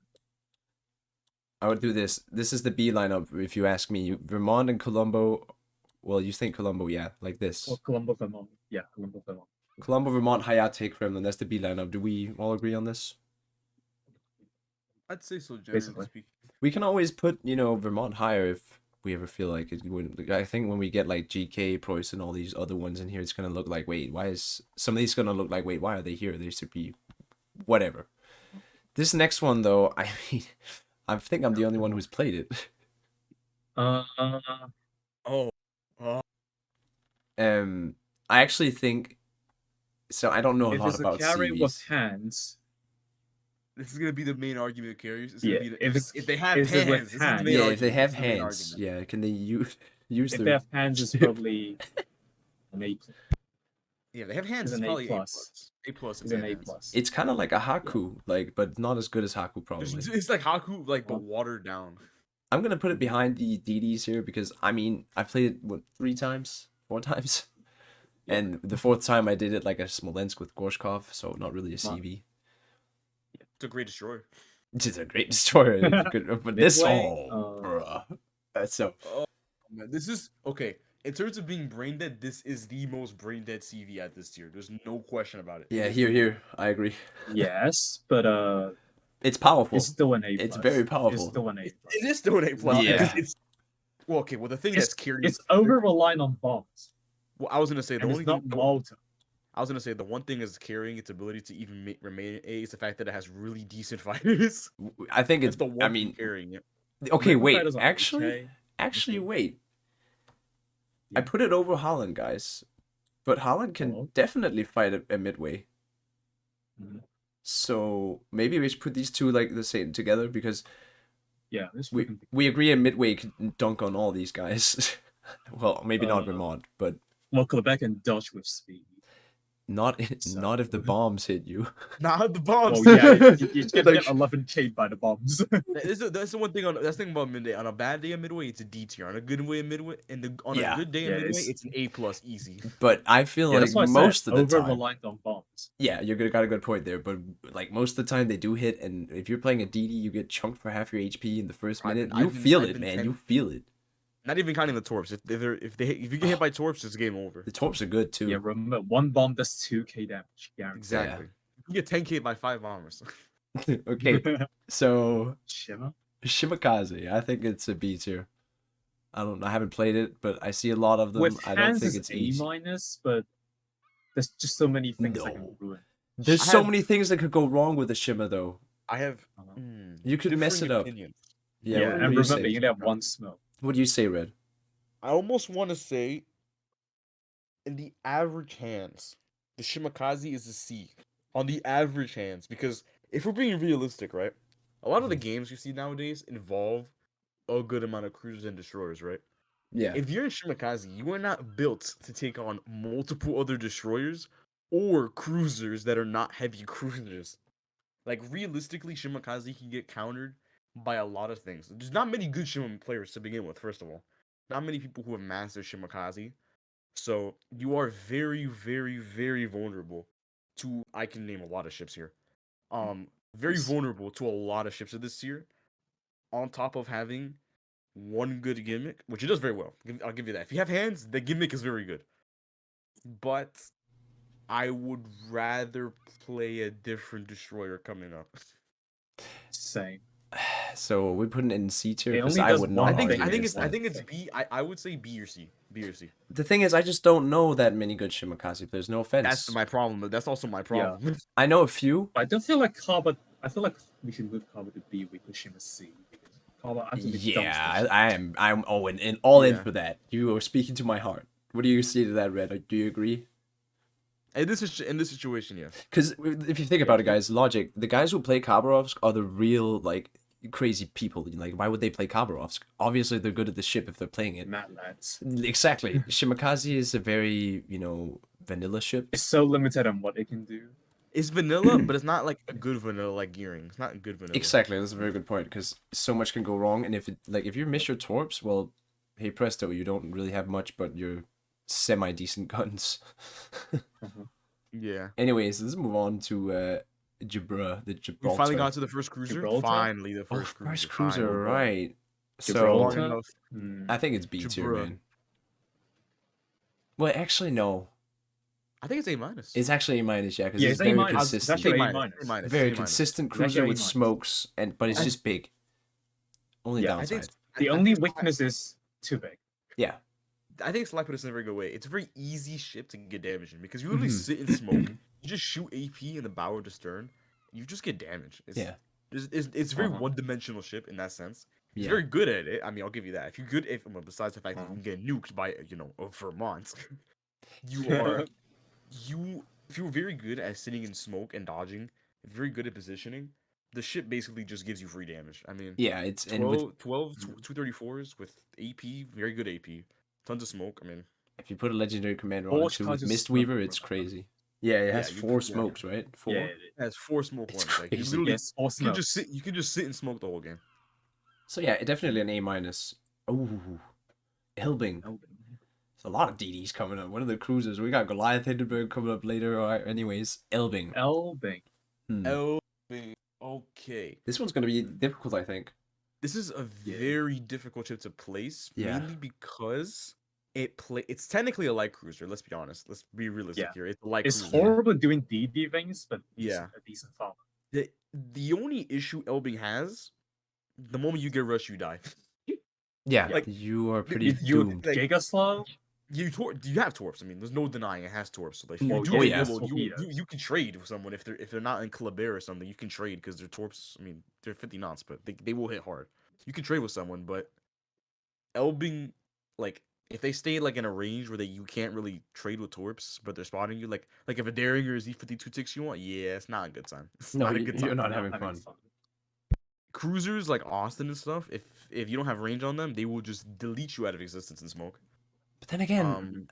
Speaker 1: I would do this. This is the B lineup, if you ask me. Vermont and Colombo. Well, you think Colombo, yeah, like this.
Speaker 3: Or Colombo Vermont. Yeah, Colombo Vermont.
Speaker 1: Colombo, Vermont, Hayate, Kremlin. That's the B lineup. Do we all agree on this?
Speaker 2: I'd say so, generally
Speaker 3: Basically.
Speaker 2: speaking.
Speaker 1: We can always put, Vermont higher if we ever feel like it would. I think when we get like GK, Preuss, and all these other ones in here, it's gonna look like, wait, why is some of these gonna look like, wait, why are they here? They should be, whatever. This next one though, I mean, I think I'm the only one who's played it.
Speaker 2: Oh,
Speaker 1: I actually think. So I don't know a
Speaker 3: If
Speaker 1: lot
Speaker 3: it's a
Speaker 1: about
Speaker 3: carry with
Speaker 1: CVs.
Speaker 3: hands,
Speaker 2: this is gonna be the main argument of carriers. It's
Speaker 3: Yeah,
Speaker 2: gonna be
Speaker 3: if
Speaker 2: they have
Speaker 3: it's with
Speaker 2: hands. This is the
Speaker 3: hands.
Speaker 2: main
Speaker 1: Yeah, if
Speaker 2: argument.
Speaker 1: they have
Speaker 2: This is the main
Speaker 1: hands,
Speaker 2: argument.
Speaker 1: yeah, can they use
Speaker 3: if
Speaker 1: their
Speaker 3: they have hands, it's probably an A.
Speaker 2: Yeah, they have hands.
Speaker 3: It's
Speaker 2: It's
Speaker 3: an A
Speaker 2: probably
Speaker 3: plus.
Speaker 2: A plus.
Speaker 3: It's an A plus.
Speaker 1: It's kind of like a Haku, like, but not as good as Haku probably.
Speaker 2: It's like Haku, like but watered down.
Speaker 1: I'm gonna put it behind the DDs here because I mean I played it what 4 times, and the 4th time I did it like a Smolensk with Gorshkov, so not really a CV.
Speaker 2: It's a great destroyer.
Speaker 1: It's a great destroyer, it's good, but this
Speaker 3: Midway,
Speaker 1: bruh, that's so.
Speaker 2: Oh man, this is okay. In terms of being brain dead, this is the most brain dead CV at this tier. There's no question about it.
Speaker 1: Yeah, here, I agree.
Speaker 3: Yes, but
Speaker 1: It's powerful.
Speaker 3: it's still an A.
Speaker 1: It's
Speaker 3: plus.
Speaker 1: very powerful.
Speaker 3: It's still an A. plus.
Speaker 2: It is still an A plus.
Speaker 1: Yeah.
Speaker 2: because it's well, okay. Well, the thing that's carrying.
Speaker 3: It's over reliant on bombs.
Speaker 2: Well, I was gonna say the
Speaker 3: And
Speaker 2: only
Speaker 3: it's not
Speaker 2: thing.
Speaker 3: Malta.
Speaker 2: I was gonna say the one thing is carrying its ability to even remain an A is the fact that it has really decent fighters.
Speaker 1: I think
Speaker 2: That's
Speaker 1: it's
Speaker 2: the one
Speaker 1: I
Speaker 2: thing
Speaker 1: mean,
Speaker 2: carrying it.
Speaker 1: okay,
Speaker 3: Midway
Speaker 1: wait,
Speaker 3: fighters are
Speaker 1: actually,
Speaker 3: okay.
Speaker 1: wait. I
Speaker 3: Yeah.
Speaker 1: put it over Holland, guys, but Holland can
Speaker 3: Hello?
Speaker 1: definitely fight a Midway.
Speaker 3: Mhm.
Speaker 1: So maybe we should put these two like the same together because
Speaker 3: Yeah, this
Speaker 1: we agree a Midway can dunk on all these guys. Well, maybe not Vermont, but
Speaker 3: well, Kleber can dodge with speed.
Speaker 1: not
Speaker 3: So-
Speaker 1: not if the bombs hit you.
Speaker 2: Nah, the bombs.
Speaker 3: Well, yeah, you get
Speaker 1: Like-
Speaker 3: 11K by the bombs.
Speaker 2: That's the one thing that's the thing about Midway. On a bad day of Midway, it's a D tier. On a good way of Midway, on
Speaker 1: Yeah.
Speaker 2: a good day
Speaker 3: Yeah,
Speaker 2: of Midway,
Speaker 3: it's-
Speaker 2: it's an A plus easy.
Speaker 1: But I feel
Speaker 3: Yeah,
Speaker 1: like
Speaker 3: that's why I
Speaker 1: most
Speaker 3: said
Speaker 1: of the
Speaker 3: over
Speaker 1: time,
Speaker 3: reliant on bombs.
Speaker 1: yeah, got a good point there. But like most of the time, they do hit, and if you're playing a DD, you get chunked for half your HP in the first
Speaker 2: I've
Speaker 1: minute.
Speaker 2: been-
Speaker 1: You
Speaker 2: I've been-
Speaker 1: feel
Speaker 2: I've
Speaker 1: it,
Speaker 2: been
Speaker 1: man.
Speaker 2: ten-
Speaker 1: You feel it.
Speaker 2: Not even counting the torps. If you get hit by torps, it's game over.
Speaker 1: The torps are good too.
Speaker 3: Yeah, remember one bomb does 2K damage. Guaranteed.
Speaker 2: Exactly. You get 10K by 5 bombers.
Speaker 1: Okay, so
Speaker 3: Shima?
Speaker 1: Shimakaze, I think it's a B tier. I haven't played it, but I see a lot of them.
Speaker 3: With
Speaker 1: I don't
Speaker 3: hands
Speaker 1: think
Speaker 3: is
Speaker 1: it's
Speaker 3: A
Speaker 1: easy.
Speaker 3: minus, but there's just so many things that
Speaker 1: No.
Speaker 3: can ruin.
Speaker 1: There's
Speaker 2: I
Speaker 1: so
Speaker 2: have-
Speaker 1: many things that could go wrong with the Shima, though.
Speaker 2: I have
Speaker 3: Uh-huh.
Speaker 1: You could mess
Speaker 2: differing
Speaker 1: it up.
Speaker 2: opinions.
Speaker 1: Yeah,
Speaker 3: Yeah,
Speaker 1: what
Speaker 3: and
Speaker 1: do you
Speaker 3: remember,
Speaker 1: say?
Speaker 3: you only have one smoke.
Speaker 1: What do you say, Red?
Speaker 2: I almost want to say, in the average hands, the Shimakaze is a C. On the average hands, because if we're being realistic, right? A lot of the games you see nowadays involve a good amount of cruisers and destroyers, right?
Speaker 1: Yeah.
Speaker 2: If you're in Shimakaze, you are not built to take on multiple other destroyers or cruisers that are not heavy cruisers. Like, realistically, Shimakaze can get countered by a lot of things. There's not many good Shima players to begin with, first of all. Not many people who have mastered Shimakaze. So, you are very, very, very vulnerable to, I can name a lot of ships here. Very
Speaker 3: Yes.
Speaker 2: vulnerable to a lot of ships of this tier. On top of having one good gimmick, which it does very well. I'll give you that. If you have hands, the gimmick is very good. But I would rather play a different destroyer coming up.
Speaker 3: Same.
Speaker 1: So we're putting it in C tier
Speaker 3: It
Speaker 1: because
Speaker 3: only
Speaker 1: I
Speaker 3: does
Speaker 1: would
Speaker 3: one
Speaker 1: not
Speaker 2: I think
Speaker 3: thing
Speaker 1: argue
Speaker 2: I think
Speaker 1: against
Speaker 2: it's I
Speaker 1: that.
Speaker 2: think it's B. I would say B or C. B or C.
Speaker 1: The thing is, I just don't know that many good Shimakaze players. No offense.
Speaker 2: That's my problem, but that's also my problem.
Speaker 1: I know a few.
Speaker 3: I don't feel like Kaba. I feel like we should move Kaba to B. We push him a C. Kaba absolutely
Speaker 1: Yeah,
Speaker 3: dumpster.
Speaker 1: I'm all in all in
Speaker 2: Yeah.
Speaker 1: for that. You are speaking to my heart. What do you say to that, Red? Do you agree?
Speaker 2: In this situation, yes.
Speaker 1: Because if you think about it, guys, logic, the guys who play Khabarovsk are the real, like, crazy people. Like, why would they play Khabarovsk? Obviously, they're good at the ship if they're playing it.
Speaker 3: Mad lads.
Speaker 1: Exactly. Shimakaze is a very, vanilla ship.
Speaker 3: It's so limited on what it can do.
Speaker 2: It's vanilla, but it's not like a good vanilla like gearing. It's not a good vanilla.
Speaker 1: Exactly, that's a very good point, because so much can go wrong, and if you miss your torps, well, hey presto, you don't really have much but your semi-decent guns.
Speaker 2: Yeah.
Speaker 1: Anyways, let's move on to the
Speaker 2: We
Speaker 1: Gibraltar.
Speaker 2: finally got to the first cruiser.
Speaker 3: Gibraltar?
Speaker 2: Finally, the
Speaker 1: Oh,
Speaker 2: first cruiser.
Speaker 1: first cruiser,
Speaker 2: finally.
Speaker 1: right. So,
Speaker 3: Gibraltar?
Speaker 2: Long enough.
Speaker 3: Hmm.
Speaker 1: I think it's B tier,
Speaker 2: Gibraltar.
Speaker 1: man. Well, actually, no.
Speaker 2: I think it's A minus.
Speaker 1: It's actually A minus, yeah, because
Speaker 3: Yeah,
Speaker 1: it's
Speaker 3: it's A
Speaker 1: very
Speaker 3: minus. It's
Speaker 1: consistent.
Speaker 3: actually A
Speaker 2: A
Speaker 3: minus.
Speaker 2: minus.
Speaker 1: Very
Speaker 2: A minus.
Speaker 1: consistent
Speaker 3: It's
Speaker 1: cruiser
Speaker 3: actually
Speaker 1: with
Speaker 3: A minus.
Speaker 1: smokes, but it's
Speaker 2: I-
Speaker 1: just big. Only
Speaker 3: Yeah, I
Speaker 2: I think
Speaker 1: downside.
Speaker 2: it's-
Speaker 3: The
Speaker 2: I
Speaker 3: only
Speaker 2: think it's-
Speaker 3: weakness is too big.
Speaker 1: Yeah.
Speaker 2: I think Sly put this in a very good way. It's a very easy ship to get damage in because you literally
Speaker 1: Mhm.
Speaker 2: sit in smoke. You just shoot AP in the bow to stern. You just get damage.
Speaker 1: Yeah.
Speaker 2: It's a very
Speaker 3: Uh-huh.
Speaker 2: one-dimensional ship in that sense. He's
Speaker 1: Yeah.
Speaker 2: very good at it. I mean, I'll give you that. If you're good, well, besides the fact that you
Speaker 3: Uh-huh.
Speaker 2: can get nuked by a Vermont, you are if you're very good at sitting in smoke and dodging, very good at positioning, the ship basically just gives you free damage. I mean,
Speaker 1: Yeah, it's and with
Speaker 2: 12 234s with AP, very good AP, tons of smoke. I mean,
Speaker 1: if you put a legendary commander
Speaker 3: Four
Speaker 1: on it too with
Speaker 3: charges
Speaker 1: Mistweaver,
Speaker 3: smoke,
Speaker 1: it's
Speaker 3: bro.
Speaker 1: crazy. Yeah, it
Speaker 2: Yeah,
Speaker 1: has
Speaker 2: you
Speaker 1: 4
Speaker 2: could- yeah.
Speaker 1: smokes, right? 4.
Speaker 3: Yeah,
Speaker 2: it has 4 smoke
Speaker 1: It's
Speaker 2: ones. Like you
Speaker 1: crazy.
Speaker 2: literally
Speaker 3: yes, four
Speaker 2: you can just
Speaker 3: smokes.
Speaker 2: sit you can just sit and smoke the whole game.
Speaker 1: So yeah, definitely an A minus. Ooh, Elbing. There's a lot of DDs coming up. What are the cruisers? We got Goliath, Hindenburg coming up later. All right, anyways, Elbing.
Speaker 3: Elbing.
Speaker 1: Hmm.
Speaker 2: Elbing. Okay.
Speaker 1: This one's gonna be difficult, I think.
Speaker 2: This is a
Speaker 3: Yeah.
Speaker 2: very difficult ship to place,
Speaker 1: Yeah.
Speaker 2: mainly because it's technically a light cruiser, let's be honest. Let's be realistic
Speaker 3: Yeah.
Speaker 2: here. It's a light
Speaker 3: It's
Speaker 2: cruiser.
Speaker 3: horrible doing DD things, but
Speaker 2: Yeah.
Speaker 3: a decent farmer.
Speaker 2: The only issue Elbing has, the moment you get rushed, you die.
Speaker 1: Yeah,
Speaker 2: Like,
Speaker 1: you are pretty
Speaker 3: If you
Speaker 1: doomed.
Speaker 2: like-
Speaker 3: Giga Slow,
Speaker 2: You have torps. I mean, there's no denying it has torps. So like, if
Speaker 3: Well,
Speaker 2: you do
Speaker 1: oh,
Speaker 2: get
Speaker 1: yeah.
Speaker 2: nibbled,
Speaker 3: Torpedoes.
Speaker 2: you can trade with someone if they're not in Kleber or something. You can trade because their torps. I mean, they're 50 knots, but they will hit hard. You can trade with someone, but Elbing, like if they stay like in a range where you can't really trade with torps, but they're spotting you, like if a Derringer is E52 ticks you want, yeah, it's not a good time. It's
Speaker 1: No,
Speaker 2: not a good time.
Speaker 1: you're not
Speaker 3: I'm
Speaker 1: having fun.
Speaker 2: Cruisers like Austin and stuff, if you don't have range on them, they will just delete you out of existence in smoke.
Speaker 1: But then again,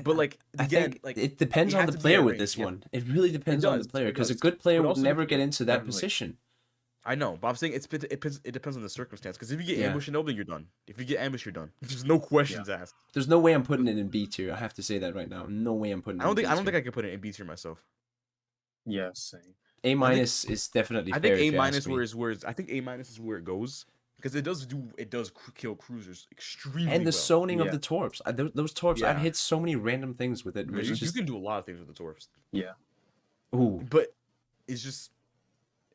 Speaker 2: But like
Speaker 1: I
Speaker 2: again,
Speaker 1: think
Speaker 2: like
Speaker 1: it depends
Speaker 2: it
Speaker 1: on
Speaker 2: has
Speaker 1: the
Speaker 2: to be at
Speaker 1: player with
Speaker 2: range,
Speaker 1: this
Speaker 2: yeah.
Speaker 1: one. It really depends on the
Speaker 2: does,
Speaker 1: player
Speaker 2: it
Speaker 1: because a
Speaker 2: does.
Speaker 1: good player
Speaker 2: But
Speaker 1: would
Speaker 2: also
Speaker 1: never
Speaker 2: dep-
Speaker 1: get into that
Speaker 3: definitely.
Speaker 1: position.
Speaker 2: I know, but I'm saying it depends on the circumstance. Because if you get
Speaker 1: Yeah.
Speaker 2: ambushed in Elbing, you're done. If you get ambushed, you're done. There's no questions asked.
Speaker 1: There's no way I'm putting it in B tier. I have to say that right now. No way I'm putting it
Speaker 2: I don't
Speaker 1: in
Speaker 2: think
Speaker 1: B tier.
Speaker 2: I can put it in B tier myself.
Speaker 3: Yeah, same.
Speaker 1: A minus is definitely
Speaker 2: I
Speaker 1: fair.
Speaker 2: think
Speaker 1: if
Speaker 2: A
Speaker 1: you ask
Speaker 2: minus
Speaker 1: me.
Speaker 2: I think A minus is where it goes because it does kill cruisers extremely
Speaker 1: And the
Speaker 2: well.
Speaker 1: zoning of
Speaker 3: Yeah.
Speaker 1: the torps. Those torps, I've
Speaker 2: Yeah.
Speaker 1: hit so many random things with it.
Speaker 2: I mean,
Speaker 1: Which
Speaker 2: you
Speaker 1: just
Speaker 2: can do a lot of things with the torps,
Speaker 1: ooh,
Speaker 2: but it's just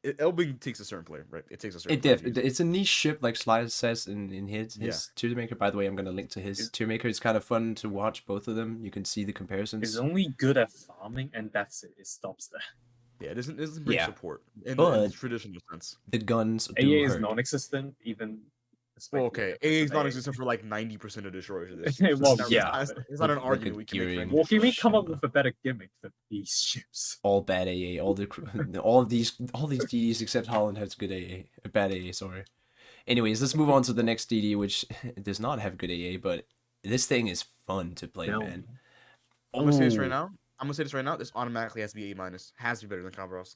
Speaker 2: Elbing takes a certain player, right? It takes a certain.
Speaker 1: it
Speaker 2: player
Speaker 1: def.
Speaker 2: to use it.
Speaker 1: It's a niche ship, like Sly says in his
Speaker 2: Yeah.
Speaker 1: tier maker. By the way, I'm gonna link to his tier maker. It's kind of fun to watch both of them. You can see the comparisons.
Speaker 3: It's only good at farming, and that's it. It stops there.
Speaker 2: Yeah, it doesn't bring
Speaker 1: Yeah.
Speaker 2: support in the
Speaker 1: But-
Speaker 2: traditional sense.
Speaker 1: The guns do
Speaker 3: AA is
Speaker 1: hurt.
Speaker 3: non-existent, even.
Speaker 2: Well,
Speaker 3: despite the
Speaker 2: okay,
Speaker 3: difference
Speaker 2: AA is
Speaker 3: of
Speaker 2: not
Speaker 3: AA.
Speaker 2: existent for like 90% of destroyers of this.
Speaker 3: Well,
Speaker 2: It's not-
Speaker 3: yeah.
Speaker 2: it's not an
Speaker 1: Look at
Speaker 2: argument we can make. for
Speaker 1: gearing.
Speaker 2: any
Speaker 3: Well, can we come up
Speaker 1: Shima.
Speaker 3: with a better gimmick for these ships?
Speaker 1: All bad AA. All all these DDs except Holland has good AA. Bad AA, sorry. Anyways, let's move on to the next DD, which does not have good AA, but this thing is fun to play,
Speaker 3: No.
Speaker 1: man.
Speaker 2: I'm gonna say this right
Speaker 1: Ooh.
Speaker 2: now. This automatically has to be A minus. Has to be better than Khabarovsk.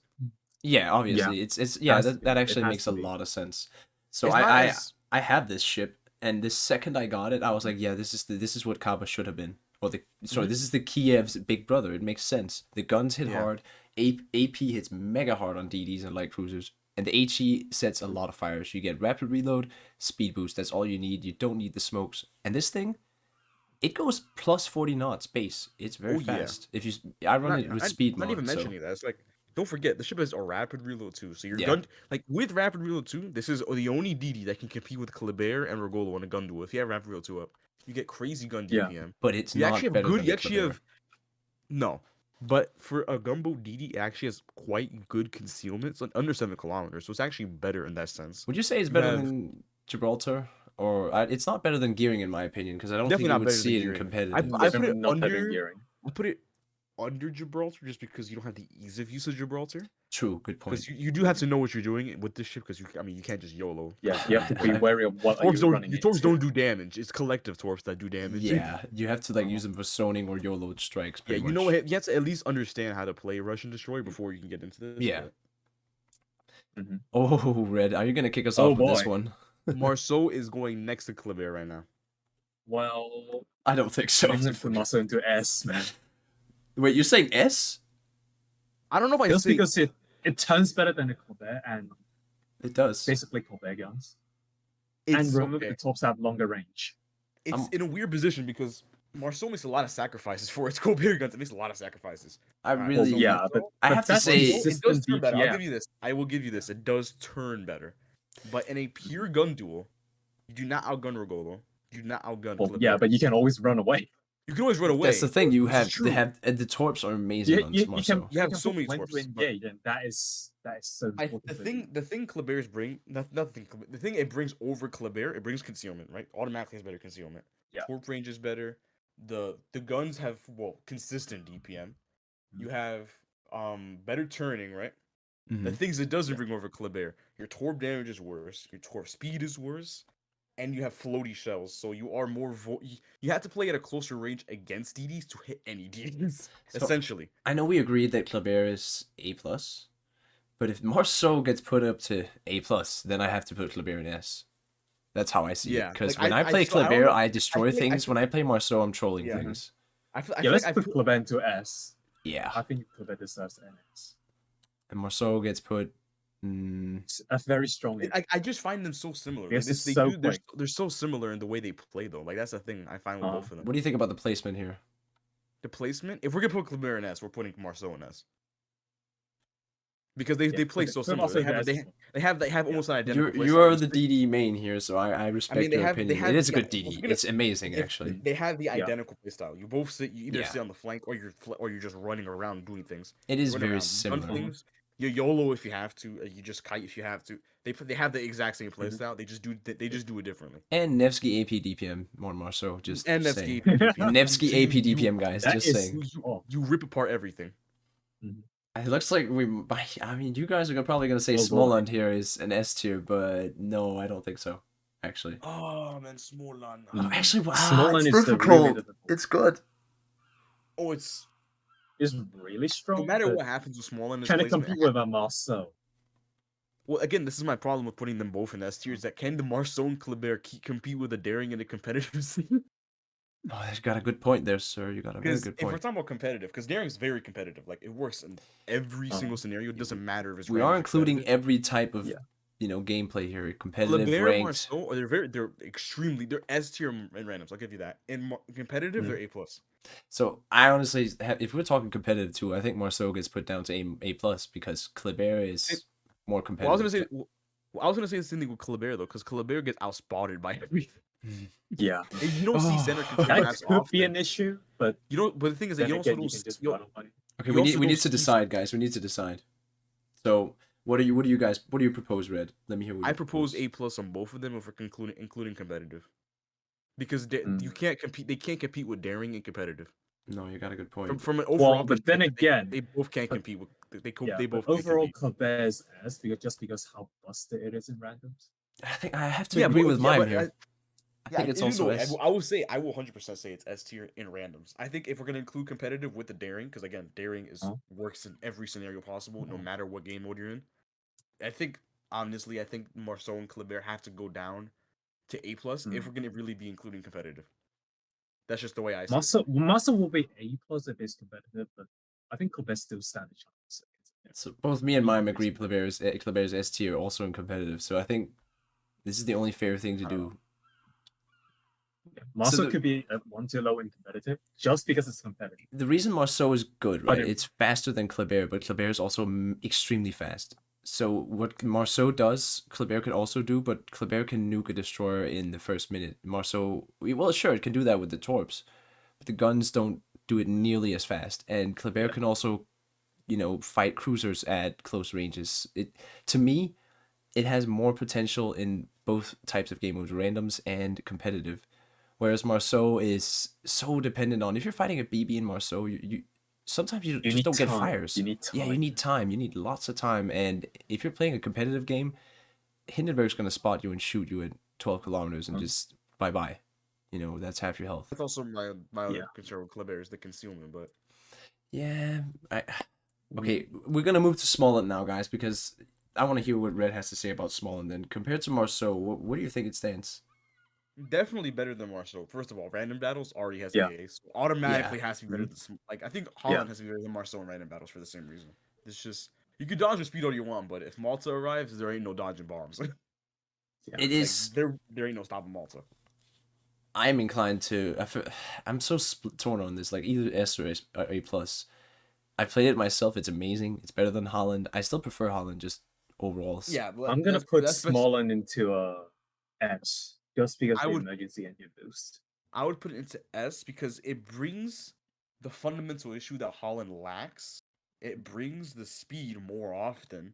Speaker 1: Yeah, obviously. It's
Speaker 3: Has to
Speaker 1: that
Speaker 3: be.
Speaker 1: actually
Speaker 3: It has
Speaker 1: makes
Speaker 3: to
Speaker 1: a
Speaker 3: be.
Speaker 1: lot of sense. So
Speaker 2: It's not
Speaker 1: I
Speaker 2: as-
Speaker 1: I have this ship, and the second I got it, I was like, yeah, this is what Kaba should have been. Or this is the Kiev's big brother. It makes sense. The guns hit
Speaker 2: Yeah.
Speaker 1: hard. AP hits mega hard on DDs and light cruisers. And the HE sets a lot of fires. You get rapid reload, speed boost. That's all you need. You don't need the smokes. And this thing, it goes plus 40 knots base. It's very
Speaker 2: Oh, yeah.
Speaker 1: fast. If you, I run it with speed
Speaker 2: not
Speaker 1: mode.
Speaker 2: even
Speaker 1: so-
Speaker 2: mentioning that. It's like don't forget the ship has a rapid reload too. So your
Speaker 1: Yeah.
Speaker 2: gun, like with rapid reload too, this is the only DD that can compete with Kleber and Regolo in a gun duel. If you have rapid reload 2 up, you get crazy gun
Speaker 3: Yeah.
Speaker 2: DPM.
Speaker 1: But it's
Speaker 2: You actually
Speaker 1: not
Speaker 2: have
Speaker 1: better
Speaker 2: good.
Speaker 1: than
Speaker 2: You
Speaker 1: the
Speaker 2: actually
Speaker 1: Kleber.
Speaker 2: have no, but for a gunboat DD, it actually has quite good concealment. It's like under 7 kilometers, so it's actually better in that sense.
Speaker 1: Would you say it's
Speaker 2: You
Speaker 1: better
Speaker 2: have-
Speaker 1: than Gibraltar? Or it's not better than Gearing in my opinion, because I don't
Speaker 2: Definitely
Speaker 1: think you
Speaker 2: not
Speaker 1: would
Speaker 2: better than
Speaker 1: see it in
Speaker 2: Gearing.
Speaker 1: competitive.
Speaker 2: I put it
Speaker 3: Definitely not better
Speaker 2: under.
Speaker 3: than Gearing.
Speaker 2: I put it under Gibraltar just because you don't have the ease of use of Gibraltar.
Speaker 1: True, good point.
Speaker 2: Because you do have to know what you're doing with this ship. Because you can't just YOLO.
Speaker 3: Yeah, you have to be wary of what are
Speaker 2: Torps
Speaker 3: you
Speaker 2: don't.
Speaker 3: running
Speaker 2: The torps
Speaker 3: into.
Speaker 2: don't do damage. It's collective torps that do damage.
Speaker 1: Yeah, you have to like use them for zoning or YOLO strikes.
Speaker 2: Yeah,
Speaker 1: Pretty
Speaker 2: you know
Speaker 1: much.
Speaker 2: what? You have to at least understand how to play Russian Destroy before you can get into this.
Speaker 1: Yeah.
Speaker 3: Mhm.
Speaker 1: Oh, Red, are you gonna kick us
Speaker 3: Oh,
Speaker 1: off with this
Speaker 3: boy.
Speaker 1: one?
Speaker 2: But Marceau is going next to Kleber right now.
Speaker 3: Well,
Speaker 1: I don't think so.
Speaker 3: I'm gonna put Marceau into S, man.
Speaker 1: Wait, you're saying S?
Speaker 2: I don't know if I
Speaker 3: Just
Speaker 2: say
Speaker 3: because it turns better than the Colbert and
Speaker 1: It does.
Speaker 3: basically Colbert guns.
Speaker 2: it's
Speaker 3: And remember,
Speaker 2: okay.
Speaker 3: the tops have longer range.
Speaker 2: It's in a weird position because Marceau makes a lot of sacrifices for its Colbert guns. It makes a lot of sacrifices.
Speaker 1: I
Speaker 2: Alright,
Speaker 1: really.
Speaker 2: so
Speaker 3: yeah,
Speaker 2: Marceau-
Speaker 3: but
Speaker 1: I have to
Speaker 3: that's
Speaker 1: say-
Speaker 2: Marceau, it does
Speaker 3: consistent
Speaker 2: turn better. I'll
Speaker 3: DPM.
Speaker 2: give you this. I will give you this. It does turn better. But in a pure gun duel, you do not outgun Regolo. You do not outgun
Speaker 3: Well,
Speaker 2: Kleber.
Speaker 3: yeah, but you can always run away.
Speaker 2: you can always run away.
Speaker 1: That's the thing. You
Speaker 2: which is
Speaker 1: have
Speaker 2: true.
Speaker 1: they have and the torps are amazing
Speaker 3: You,
Speaker 1: on
Speaker 3: you, you
Speaker 1: Marceau.
Speaker 3: can
Speaker 2: You have
Speaker 3: can
Speaker 2: so
Speaker 3: put
Speaker 2: many
Speaker 3: when
Speaker 2: torps,
Speaker 3: to engage, and that is so important. for you.
Speaker 2: The thing Kleber's bring nothing. The thing it brings over Kleber, it brings concealment, right? Automatically has better concealment.
Speaker 3: Yeah.
Speaker 2: Torp range is better. The guns have consistent DPM. You have better turning, right? The
Speaker 1: Mhm.
Speaker 2: things it doesn't bring over Kleber, your torp damage is worse, your torp speed is worse, and you have floaty shells, so you are more you have to play at a closer range against DDs to hit any DDs,
Speaker 1: So-
Speaker 2: essentially.
Speaker 1: I know we agreed that Kleber is A plus, but if Marceau gets put up to A plus, then I have to put Kleber in S. That's how I see it.
Speaker 2: Yeah,
Speaker 1: Because
Speaker 2: like,
Speaker 1: when I
Speaker 2: I-
Speaker 1: play
Speaker 2: so I don't
Speaker 1: Kleber,
Speaker 2: know-
Speaker 1: I destroy
Speaker 2: feel like- I
Speaker 1: things.
Speaker 2: feel-
Speaker 1: When I play Marceau, I'm trolling
Speaker 2: Yeah.
Speaker 1: things.
Speaker 2: I feel
Speaker 3: Yeah,
Speaker 2: like
Speaker 3: let's
Speaker 2: I
Speaker 3: put
Speaker 2: put
Speaker 3: Colbert into S.
Speaker 1: Yeah.
Speaker 3: I think Colbert deserves an S.
Speaker 1: And Marceau gets put.
Speaker 3: It's a very strong.
Speaker 2: I just find them so similar. Like,
Speaker 3: Yes,
Speaker 2: this,
Speaker 3: it's
Speaker 2: they
Speaker 3: so
Speaker 2: do, they're,
Speaker 3: quick.
Speaker 2: they're so similar in the way they play though. Like that's the thing I find with
Speaker 3: Uh-huh.
Speaker 2: both of them.
Speaker 1: What do you think about the placement here?
Speaker 2: The placement. If we're gonna put Kleber in S, we're putting Marceau in S. Because they play so similar. They have almost an identical. play
Speaker 1: You
Speaker 2: style.
Speaker 1: are the DD main here, so I respect your opinion. It is a good DD. It's amazing, actually.
Speaker 2: They have the identical playstyle. You both sit. You either
Speaker 1: Yeah.
Speaker 2: sit on the flank or you're just running around doing things.
Speaker 1: It is
Speaker 2: Run
Speaker 1: very
Speaker 2: around,
Speaker 1: similar.
Speaker 2: gun things. You YOLO if you have to. You just kite if you have to. They have the exact same playstyle. They just do it differently.
Speaker 1: And Nevsky AP DPM more Marceau, just
Speaker 2: And that's
Speaker 1: saying.
Speaker 2: the
Speaker 1: Nevsky AP DPM, guys,
Speaker 3: That
Speaker 1: just
Speaker 3: is-
Speaker 1: saying.
Speaker 2: You rip apart everything.
Speaker 1: It looks like I mean, you guys are probably gonna say
Speaker 3: Oh, boy.
Speaker 1: Smaland here is an S tier, but no, I don't think so. Actually,
Speaker 2: Oh man, Smaland.
Speaker 1: actually, wow,
Speaker 3: Smaland
Speaker 1: it's
Speaker 3: is the really
Speaker 1: difficult.
Speaker 3: difficult.
Speaker 1: It's good.
Speaker 2: Oh, it's
Speaker 3: It's really strong.
Speaker 2: no matter
Speaker 3: but
Speaker 2: what happens with Smaland.
Speaker 3: Can it compete with a Marceau?
Speaker 2: Well, again, this is my problem with putting them both in S tier. Is that can the Marceau and Kleber compete with a Daring in a competitive scene?
Speaker 1: Oh, you got a good point there, sir. You got a very
Speaker 2: Because
Speaker 1: good
Speaker 2: if we're
Speaker 1: point.
Speaker 2: talking about competitive, because Daring's very competitive. Like it works in every single scenario. It doesn't matter if it's.
Speaker 1: We
Speaker 2: random
Speaker 1: are
Speaker 2: or
Speaker 1: including
Speaker 2: competitive.
Speaker 1: every type of
Speaker 3: Yeah.
Speaker 1: gameplay here. Competitive,
Speaker 2: Kleber and
Speaker 1: ranked.
Speaker 2: Marceau, they're extremely they're S tier in randoms. I'll give you that. In competitive, they're A plus.
Speaker 1: So I honestly, if we're talking competitive too, I think Marceau gets put down to A plus because Kleber is more competitive.
Speaker 2: I was gonna say the same thing with Kleber though, because Kleber gets outspotted by everything.
Speaker 3: Yeah,
Speaker 2: And you don't see center control
Speaker 3: that
Speaker 2: maps
Speaker 3: could be
Speaker 2: often.
Speaker 3: an issue, but
Speaker 2: You don't. But the thing is that
Speaker 3: then
Speaker 2: you also
Speaker 3: again,
Speaker 2: don't.
Speaker 3: you can just
Speaker 2: you-
Speaker 3: run away.
Speaker 1: Okay,
Speaker 2: You
Speaker 1: we
Speaker 2: also
Speaker 1: need
Speaker 2: don't
Speaker 1: to
Speaker 2: see-
Speaker 1: decide, guys. We need to decide. So what do you guys? What do you propose, Red? Let me hear what
Speaker 2: I
Speaker 1: you
Speaker 2: propose A plus on both of them if we're including competitive, because you can't compete. They can't compete with Daring and competitive.
Speaker 1: No, you got a good point.
Speaker 2: From an overall.
Speaker 3: Well, but then
Speaker 2: perspective,
Speaker 3: again,
Speaker 2: they both can't
Speaker 3: but-
Speaker 2: compete with. They
Speaker 3: Yeah,
Speaker 2: they
Speaker 3: but
Speaker 2: both. can't
Speaker 3: overall,
Speaker 2: compete.
Speaker 3: Colbert is S because how busted it is in randoms.
Speaker 1: I think I have to
Speaker 2: Yeah,
Speaker 1: agree
Speaker 2: but-
Speaker 1: with
Speaker 2: yeah,
Speaker 1: mime
Speaker 2: but
Speaker 1: here. I think it's
Speaker 2: you
Speaker 1: also
Speaker 2: know,
Speaker 1: S.
Speaker 2: I will say I will 100% say it's S tier in randoms. I think if we're gonna include competitive with the Daring, because again, Daring is
Speaker 3: Huh?
Speaker 2: works in every scenario possible, no
Speaker 3: Mhm.
Speaker 2: matter what game mode you're in. I think honestly, I think Marceau and Kleber have to go down to A plus if
Speaker 3: Mhm.
Speaker 2: we're gonna really be including competitive. That's just the way I see it.
Speaker 3: Marceau will be A plus if it's competitive, but I think Colbert still stands a chance.
Speaker 1: So both me and mime agree Kleber's S tier also in competitive. So I think this is the only fair thing to do.
Speaker 3: Marceau
Speaker 1: the-
Speaker 3: could be at 1 too low in competitive just because it's competitive.
Speaker 1: The reason Marceau is good,
Speaker 3: But
Speaker 1: right? It's faster than Kleber, but Kleber is also extremely fast. So what Marceau does, Kleber could also do, but Kleber can nuke a destroyer in the first minute. Marceau, well, sure, it can do that with the torps, but the guns don't do it nearly as fast. And Kleber can also, fight cruisers at close ranges. To me, it has more potential in both types of game modes, randoms and competitive. Whereas Marceau is so dependent on, if you're fighting a BB in Marceau, you sometimes you just
Speaker 3: need
Speaker 1: don't get
Speaker 3: time.
Speaker 1: fires.
Speaker 3: You need
Speaker 1: Yeah, you
Speaker 3: time.
Speaker 1: need time. You need lots of time. And if you're playing a competitive game, Hindenburg's gonna spot you and shoot you at 12 kilometers and just bye bye. That's half your health.
Speaker 2: That's also my other
Speaker 3: Yeah.
Speaker 2: concern with Kleber is the concealment, but
Speaker 1: Yeah. Okay, we're gonna move to Smaland now, guys, because I want to hear what Red has to say about Smaland. Then compared to Marceau, what do you think it stands?
Speaker 2: definitely better than Marceau. First of all, random battles already has
Speaker 3: Yeah.
Speaker 2: AA, so automatically has to be better than I think Holland
Speaker 3: Yeah.
Speaker 2: has to be better than Marceau in random battles for the same reason. It's just you can dodge with speed all you want, but if Malta arrives, there ain't no dodging bombs.
Speaker 1: It is.
Speaker 2: There ain't no stopping Malta.
Speaker 1: I'm inclined to. I'm so torn on this. Like either S or A plus. I played it myself. It's amazing. It's better than Holland. I still prefer Holland just overall.
Speaker 2: Yeah, but
Speaker 3: I'm gonna put Smaland into a S just because
Speaker 2: I
Speaker 3: of the
Speaker 2: would-
Speaker 3: emergency engine boost.
Speaker 2: I would put it into S because it brings the fundamental issue that Holland lacks. It brings the speed more often,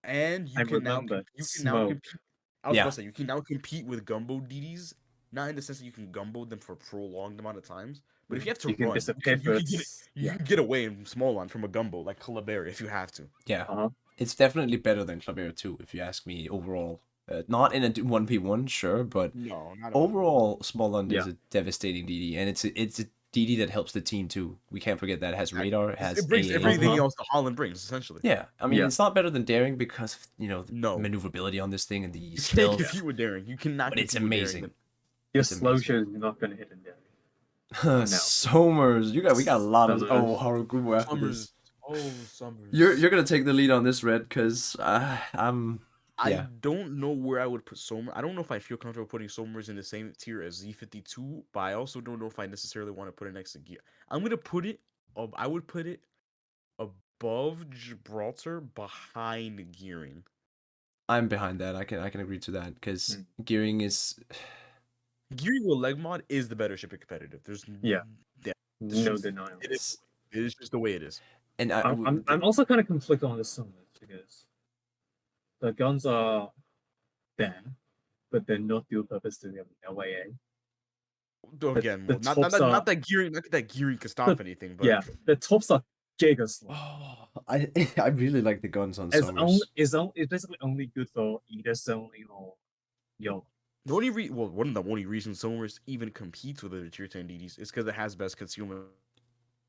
Speaker 2: and you
Speaker 3: I
Speaker 2: can now
Speaker 3: remember
Speaker 2: you can now
Speaker 3: smoke.
Speaker 2: compete. I was
Speaker 1: Yeah.
Speaker 2: about to say you can now compete with gumbo DDs, not in the sense that you can gumbo them for a prolonged amount of times, but if you have to
Speaker 3: You can
Speaker 2: run,
Speaker 3: disappear
Speaker 2: you
Speaker 3: for
Speaker 2: can you can get away in small line from a gumbo like Kleber if you have to.
Speaker 1: Yeah.
Speaker 3: Uh-huh.
Speaker 1: It's definitely better than Kleber too, if you ask me overall. Not in a 1v1, sure, but
Speaker 2: No, not
Speaker 1: overall, Smaland is
Speaker 3: Yeah.
Speaker 1: a devastating DD, and it's a DD that helps the team too. We can't forget that it has radar, it has
Speaker 2: It brings
Speaker 1: AA.
Speaker 2: everything
Speaker 3: Uh-huh.
Speaker 2: else that Holland brings essentially.
Speaker 1: Yeah, I mean
Speaker 3: Yeah.
Speaker 1: it's not better than daring because of, the
Speaker 2: No.
Speaker 1: maneuverability on this thing and the
Speaker 2: You can't
Speaker 1: stealth,
Speaker 2: compete with daring. You cannot.
Speaker 1: but it's
Speaker 2: compete with daring.
Speaker 1: amazing.
Speaker 3: Your
Speaker 1: It's
Speaker 3: slow
Speaker 1: amazing.
Speaker 3: show is not gonna hit in there.
Speaker 1: Somers, we got a lot of
Speaker 3: Summers.
Speaker 1: Harugumo after
Speaker 2: Summers.
Speaker 1: this.
Speaker 2: Oh, Summers.
Speaker 1: You're gonna take the lead on this, Red, because I'm.
Speaker 2: I
Speaker 1: Yeah.
Speaker 2: don't know where I would put Somers. I don't know if I feel comfortable putting Somers in the same tier as Z52, but I also don't know if I necessarily want to put it next to Gear. I'm gonna put it. I would put it above Gibraltar, behind Gearing.
Speaker 1: I'm behind that. I can agree to that because gearing is.
Speaker 2: Gearing with leg mod is the better ship in competitive. There's
Speaker 3: Yeah.
Speaker 2: yeah,
Speaker 3: No
Speaker 2: just-
Speaker 3: denial.
Speaker 2: it is just the way it is.
Speaker 1: And
Speaker 3: I'm also kind of conflicted on the Summers because the guns are there, but they're not dual purpose to the LAA.
Speaker 2: Again,
Speaker 3: the
Speaker 2: well, not
Speaker 3: tops are-
Speaker 2: that Gearing can stop anything, but
Speaker 3: Yeah, the tops are giga slow.
Speaker 1: Oh, I really like the guns on
Speaker 3: It's
Speaker 1: Summers.
Speaker 3: it's basically only good for either zoning or yo.
Speaker 2: the only one of the only reasons Somers even competes with the tier 10 DDs is because it has best concealment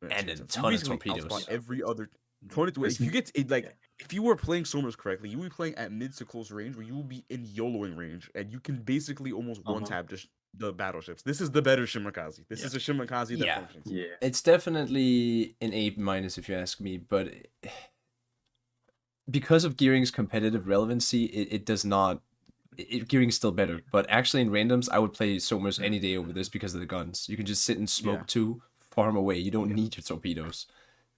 Speaker 2: at
Speaker 1: And
Speaker 2: tier
Speaker 1: a
Speaker 2: 10. So
Speaker 1: ton
Speaker 2: you
Speaker 1: of
Speaker 2: basically
Speaker 1: torpedoes.
Speaker 2: outspot every other. If you get it, like if you were playing Somers correctly, you would be playing at mid to close range where you will be in YOLOing range, and you can basically almost one tap just the battleships. This is the better Shimakaze. This is a Shimakaze that
Speaker 1: Yeah.
Speaker 2: functions.
Speaker 3: Yeah.
Speaker 1: It's definitely an A minus if you ask me, but because of gearing's competitive relevancy, it does not. Gearing's still better, but actually in randoms, I would play Somers any day over this because of the guns. You can just sit and smoke
Speaker 2: Yeah.
Speaker 1: too, farm away. You don't need your torpedoes.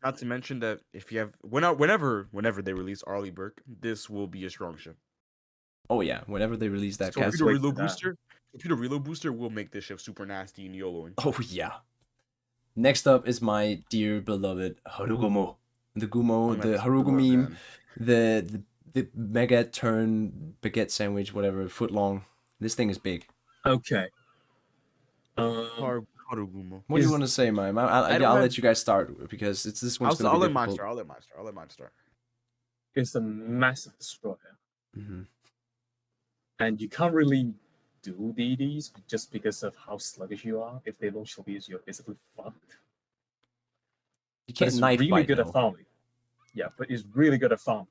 Speaker 2: Not to mention that if you have whenever they release Arleigh Burke, this will be a strong ship.
Speaker 1: Oh yeah, whenever they release that
Speaker 2: Torpedo
Speaker 1: castle.
Speaker 3: wait
Speaker 2: reload
Speaker 3: for that.
Speaker 2: booster. Torpedo reload booster will make this ship super nasty and YOLOing.
Speaker 1: Oh yeah. Next up is my dear beloved Harugumo. The Gumo,
Speaker 2: I'm
Speaker 1: the
Speaker 2: at
Speaker 1: Harugu
Speaker 2: store,
Speaker 1: meme,
Speaker 2: man.
Speaker 1: the mega turn baguette sandwich, whatever, foot long. This thing is big.
Speaker 3: Okay.
Speaker 2: Harugumo.
Speaker 1: What do you
Speaker 3: Is-
Speaker 1: want to say, Mime?
Speaker 2: I don't
Speaker 1: I'll
Speaker 2: have-
Speaker 1: let you guys start because this one's
Speaker 2: I'll
Speaker 1: gonna
Speaker 2: let
Speaker 1: be
Speaker 2: mine
Speaker 1: difficult.
Speaker 2: start. I'll let mine start.
Speaker 3: It's a massive destroyer,
Speaker 1: Mm-hmm.
Speaker 3: and you can't really do DDs just because of how sluggish you are. If they don't show you, you're basically fucked.
Speaker 1: You
Speaker 3: But
Speaker 1: can't
Speaker 3: it's
Speaker 1: knife
Speaker 3: really
Speaker 1: bite
Speaker 3: good
Speaker 1: though.
Speaker 3: at farming. Yeah, but it's really good at farming.